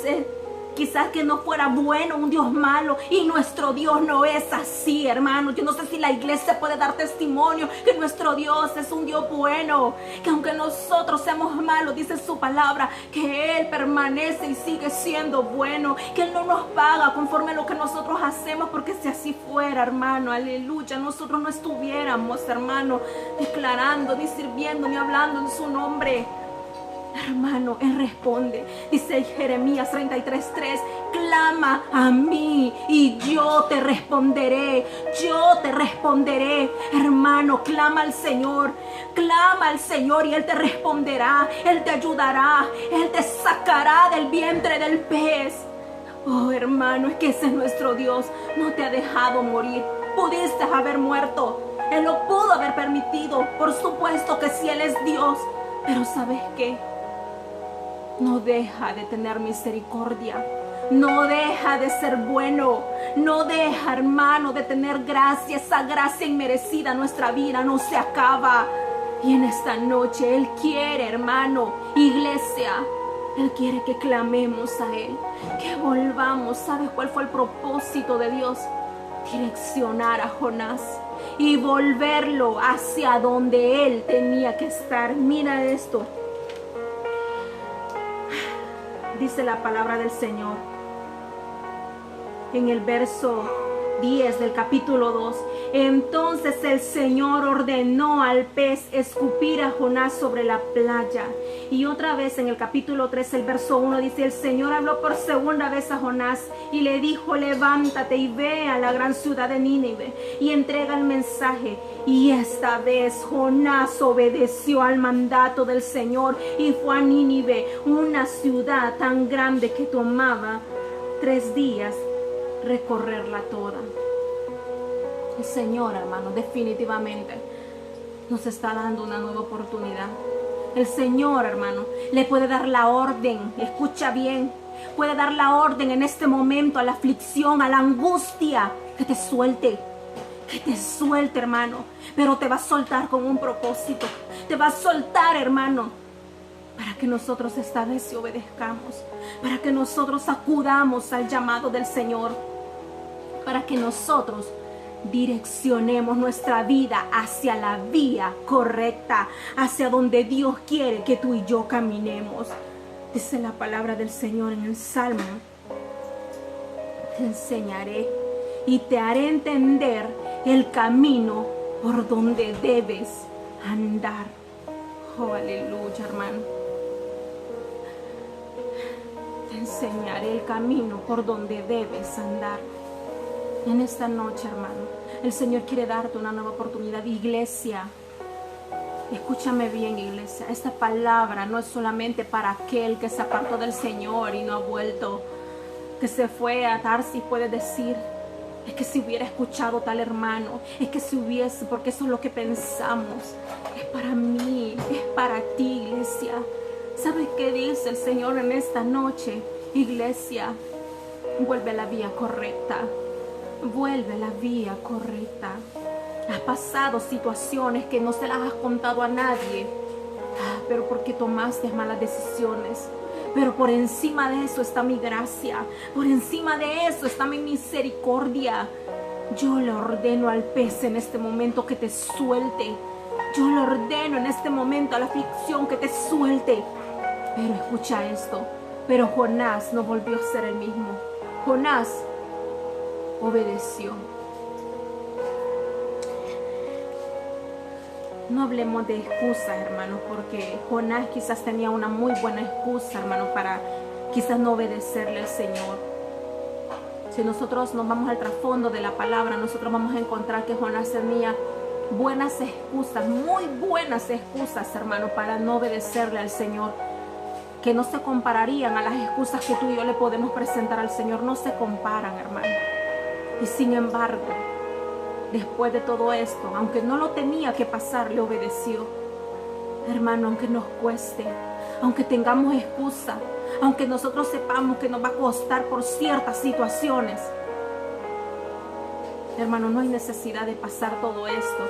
quizás que no fuera bueno, un Dios malo, y nuestro Dios no es así, hermano. Yo no sé si la iglesia puede dar testimonio que nuestro Dios es un Dios bueno, que aunque nosotros seamos malos, dice su palabra, que Él permanece y sigue siendo bueno, que Él no nos paga conforme a lo que nosotros hacemos, porque si así fuera, hermano, aleluya, nosotros no estuviéramos, hermano, declarando, ni sirviendo, ni hablando en su nombre. Hermano, Él responde. Dice Jeremías 33:3, clama a mí y yo te responderé. Yo te responderé. Hermano, clama al Señor y Él te responderá. Él te ayudará. Él te sacará del vientre del pez. Oh, hermano, es que ese es nuestro Dios. No te ha dejado morir. Pudiste haber muerto. Él lo pudo haber permitido. Por supuesto que sí, Él es Dios. Pero ¿sabes qué? No deja de tener misericordia. No deja de ser bueno. No deja, hermano, de tener gracia. Esa gracia inmerecida en nuestra vida no se acaba. Y en esta noche Él quiere, hermano, iglesia, Él quiere que clamemos a Él, que volvamos. ¿Sabes cuál fue el propósito de Dios? Direccionar a Jonás y volverlo hacia donde él tenía que estar. Mira esto. Dice la palabra del Señor en el verso 10 del capítulo 2. Entonces el Señor ordenó al pez escupir a Jonás sobre la playa. Y otra vez en el capítulo 3, el verso 1 dice: el Señor habló por segunda vez a Jonás y le dijo: levántate y ve a la gran ciudad de Nínive y entrega el mensaje. Y esta vez Jonás obedeció al mandato del Señor y fue a Nínive, una ciudad tan grande que tomaba 3 días recorrerla toda. El Señor, hermano, definitivamente nos está dando una nueva oportunidad. El Señor, hermano, le puede dar la orden, escucha bien, puede dar la orden en este momento a la aflicción, a la angustia, que te suelte, hermano, pero te va a soltar con un propósito, te va a soltar, hermano, para que nosotros esta vez sí obedezcamos, para que nosotros acudamos al llamado del Señor, para que nosotros direccionemos nuestra vida hacia la vía correcta, hacia donde Dios quiere que tú y yo caminemos. Dice la palabra del Señor en el Salmo: te enseñaré y te haré entender el camino por donde debes andar. Oh, aleluya, hermano. Te enseñaré el camino por donde debes andar. En esta noche, hermano, el Señor quiere darte una nueva oportunidad. Iglesia, escúchame bien, iglesia. Esta palabra no es solamente para aquel que se apartó del Señor y no ha vuelto, que se fue a Tarsis. Puede decir: es que si hubiera escuchado tal hermano, es que si hubiese, porque eso es lo que pensamos. Es para mí, es para ti, iglesia. ¿Sabes qué dice el Señor en esta noche? Iglesia, vuelve a la vía correcta. Vuelve a la vía correcta. Has pasado situaciones que no se las has contado a nadie, pero porque tomaste malas decisiones. Pero por encima de eso está mi gracia. Por encima de eso está mi misericordia. Yo le ordeno al pez en este momento que te suelte. Yo le ordeno en este momento a la aflicción que te suelte. Pero escucha esto. Pero Jonás no volvió a ser el mismo. Jonás obedeció. No hablemos de excusas, hermano, porque Jonás quizás tenía una muy buena excusa, hermano, para quizás no obedecerle al Señor. Si nosotros nos vamos al trasfondo de la palabra, nosotros vamos a encontrar que Jonás tenía buenas excusas, muy buenas excusas, hermano, para no obedecerle al Señor, que no se compararían a las excusas que tú y yo le podemos presentar al Señor. No se comparan, hermano. Y sin embargo, después de todo esto, aunque no lo tenía que pasar, le obedeció. Hermano, aunque nos cueste, aunque tengamos excusa, aunque nosotros sepamos que nos va a costar por ciertas situaciones, hermano, no hay necesidad de pasar todo esto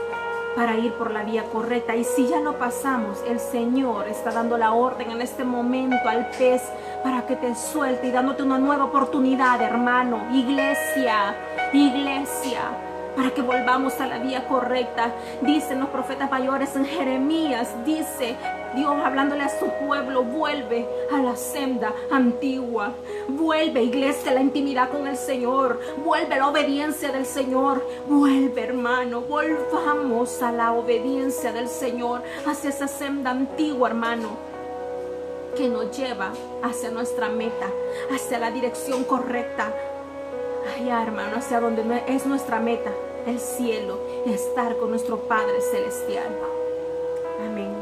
para ir por la vía correcta. Y si ya lo pasamos, el Señor está dando la orden en este momento al pez para que te suelte y dándote una nueva oportunidad, hermano. Iglesia, para que volvamos a la vía correcta. Dicen los profetas mayores en Jeremías, dice Dios hablándole a su pueblo: vuelve a la senda antigua. Vuelve, iglesia, a la intimidad con el Señor. Vuelve a la obediencia del Señor. Vuelve, hermano, volvamos a la obediencia del Señor, hacia esa senda antigua, hermano, que nos lleva hacia nuestra meta, hacia la dirección correcta. Allá, hermano, hacia donde es nuestra meta, el cielo, estar con nuestro Padre Celestial. Amén.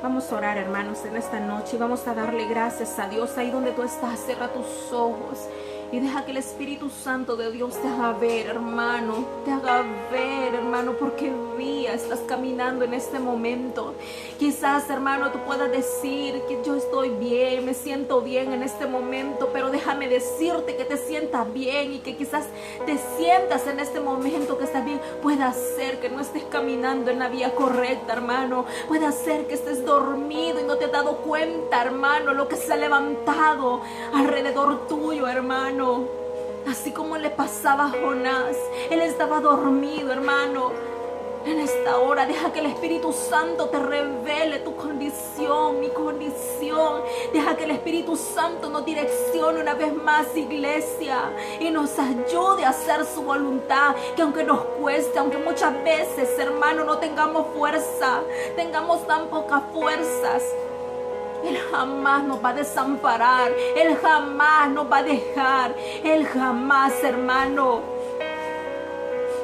Vamos a orar, hermanos, en esta noche. Vamos a darle gracias a Dios. Ahí donde tú estás, cierra tus ojos y deja que el Espíritu Santo de Dios te haga ver, hermano. Te haga ver, hermano, por qué vía estás caminando en este momento. Quizás, hermano, tú puedas decir que yo estoy bien, me siento bien en este momento, pero déjame decirte que te sientas bien, y que quizás te sientas en este momento que estás bien. Puede ser que no estés caminando en la vía correcta, hermano. Puede ser que estés dormido y no te has dado cuenta, hermano, lo que se ha levantado alrededor tuyo, hermano. Así como le pasaba a Jonás, él estaba dormido, hermano. En esta hora deja que el Espíritu Santo te revele tu condición, mi condición. Deja que el Espíritu Santo nos direccione una vez más, iglesia, y nos ayude a hacer su voluntad. Que aunque nos cueste, aunque muchas veces, hermano, no tengamos fuerza, tengamos tan pocas fuerzas, Él jamás nos va a desamparar. Él jamás nos va a dejar. Él jamás, hermano,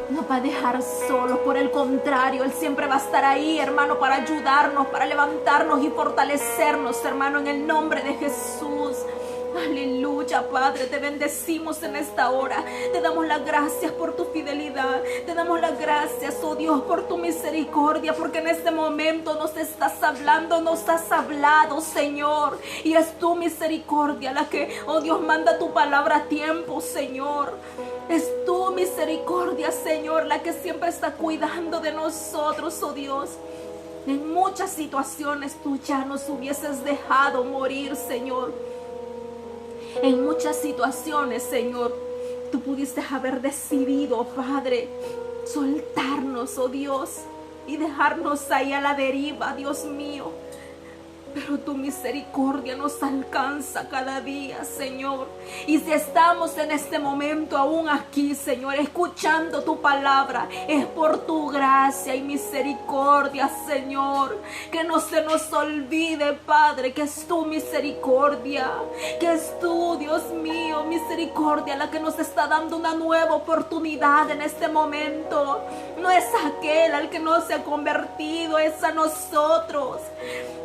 nos va a dejar solos. Por el contrario, Él siempre va a estar ahí, hermano, para ayudarnos, para levantarnos y fortalecernos, hermano, en el nombre de Jesús. Aleluya, Padre, te bendecimos en esta hora. Te damos las gracias por tu fidelidad. Te damos las gracias, oh Dios, por tu misericordia, porque en este momento nos estás hablando, nos has hablado, Señor. Y es tu misericordia la que, oh Dios, manda tu palabra a tiempo, Señor. Es tu misericordia, Señor, la que siempre está cuidando de nosotros, oh Dios. En muchas situaciones tú ya nos hubieses dejado morir, Señor. En muchas situaciones, Señor, tú pudiste haber decidido, Padre, soltarnos, oh Dios, y dejarnos ahí a la deriva, Dios mío. Pero tu misericordia nos alcanza cada día, Señor. Y si estamos en este momento aún aquí, Señor, escuchando tu palabra, es por tu gracia y misericordia, Señor. Que no se nos olvide, Padre, que es tu misericordia, que es tú, Dios mío, misericordia, la que nos está dando una nueva oportunidad en este momento. No es aquel al que no se ha convertido, es a nosotros.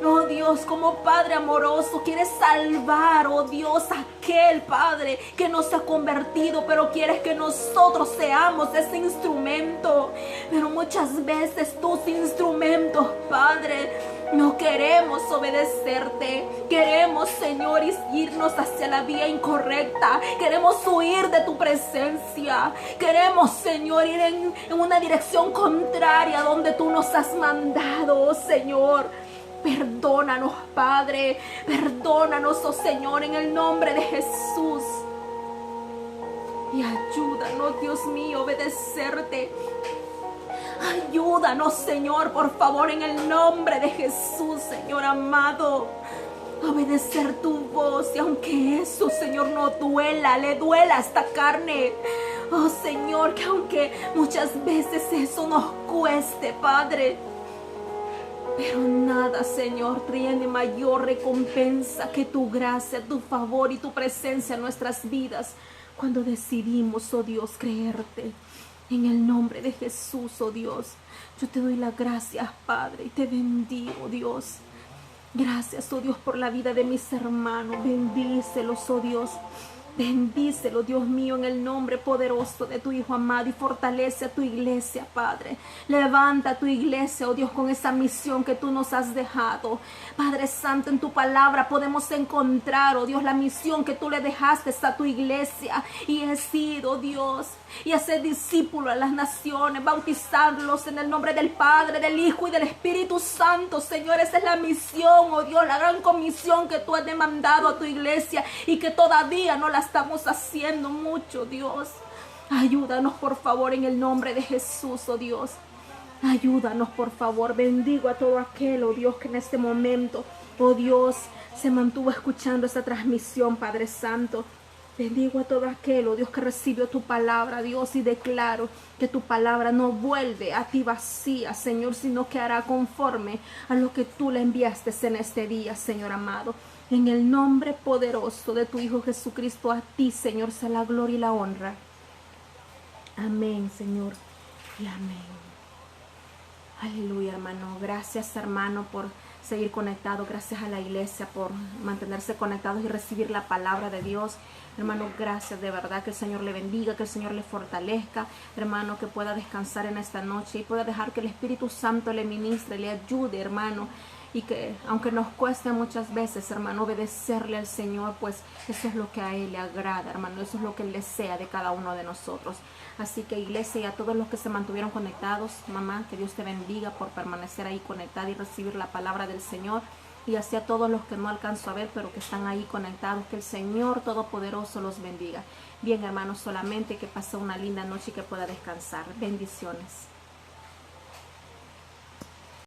Oh Dios, como Padre amoroso, quieres salvar, oh Dios, aquel Padre que no se ha convertido, pero quieres que nosotros seamos ese instrumento. Pero muchas veces tus instrumentos, Padre, no queremos obedecerte. Queremos, Señor, irnos hacia la vía incorrecta. Queremos huir de tu presencia. Queremos, Señor, ir en una dirección contraria a donde tú nos has mandado, oh Señor. Perdónanos, Padre. Perdónanos, oh Señor, en el nombre de Jesús. Y ayúdanos, Dios mío, a obedecerte. Ayúdanos, Señor, por favor, en el nombre de Jesús, Señor amado. Obedecer tu voz, y aunque eso, Señor, no duela, le duela a esta carne. Oh Señor, que aunque muchas veces eso nos cueste, Padre, pero nada, Señor, tiene mayor recompensa que tu gracia, tu favor y tu presencia en nuestras vidas, cuando decidimos, oh Dios, creerte. En el nombre de Jesús, oh Dios, yo te doy las gracias, Padre, y te bendigo, Dios. Gracias, oh Dios, por la vida de mis hermanos. Bendícelos, oh Dios. Bendícelo, Dios mío, en el nombre poderoso de tu Hijo amado, y fortalece a tu iglesia, Padre. Levanta a tu iglesia, oh Dios, con esa misión que tú nos has dejado. Padre Santo, en tu palabra podemos encontrar, oh Dios, la misión que tú le dejaste a tu iglesia. Y he sido, Dios, y hacer discípulos a las naciones, bautizarlos en el nombre del Padre, del Hijo y del Espíritu Santo. Señor, esa es la misión, oh Dios, la gran comisión que tú has demandado a tu iglesia y que todavía no la estamos haciendo mucho, Dios. Ayúdanos, por favor, en el nombre de Jesús, oh Dios. Ayúdanos, por favor. Bendigo a todo aquel, oh Dios, que en este momento, oh Dios, se mantuvo escuchando esta transmisión, Padre Santo. Bendigo a todo aquel, oh Dios, que recibió tu palabra, Dios, y declaro que tu palabra no vuelve a ti vacía, Señor, sino que hará conforme a lo que tú le enviaste en este día, Señor amado. En el nombre poderoso de tu Hijo Jesucristo, a ti, Señor, sea la gloria y la honra. Amén, Señor, y amén. Aleluya, hermano. Gracias, hermano, por seguir conectado. Gracias a la iglesia por mantenerse conectados y recibir la palabra de Dios. Hermano, gracias, de verdad, que el Señor le bendiga, que el Señor le fortalezca, hermano, que pueda descansar en esta noche y pueda dejar que el Espíritu Santo le ministre, le ayude, hermano. Y que aunque nos cueste muchas veces, hermano, obedecerle al Señor, pues eso es lo que a Él le agrada, hermano. Eso es lo que Él desea de cada uno de nosotros. Así que, iglesia, y a todos los que se mantuvieron conectados, mamá, que Dios te bendiga por permanecer ahí conectada y recibir la palabra del Señor. Y así a todos los que no alcanzo a ver, pero que están ahí conectados, que el Señor Todopoderoso los bendiga. Bien, hermanos, solamente que pase una linda noche y que pueda descansar. Bendiciones.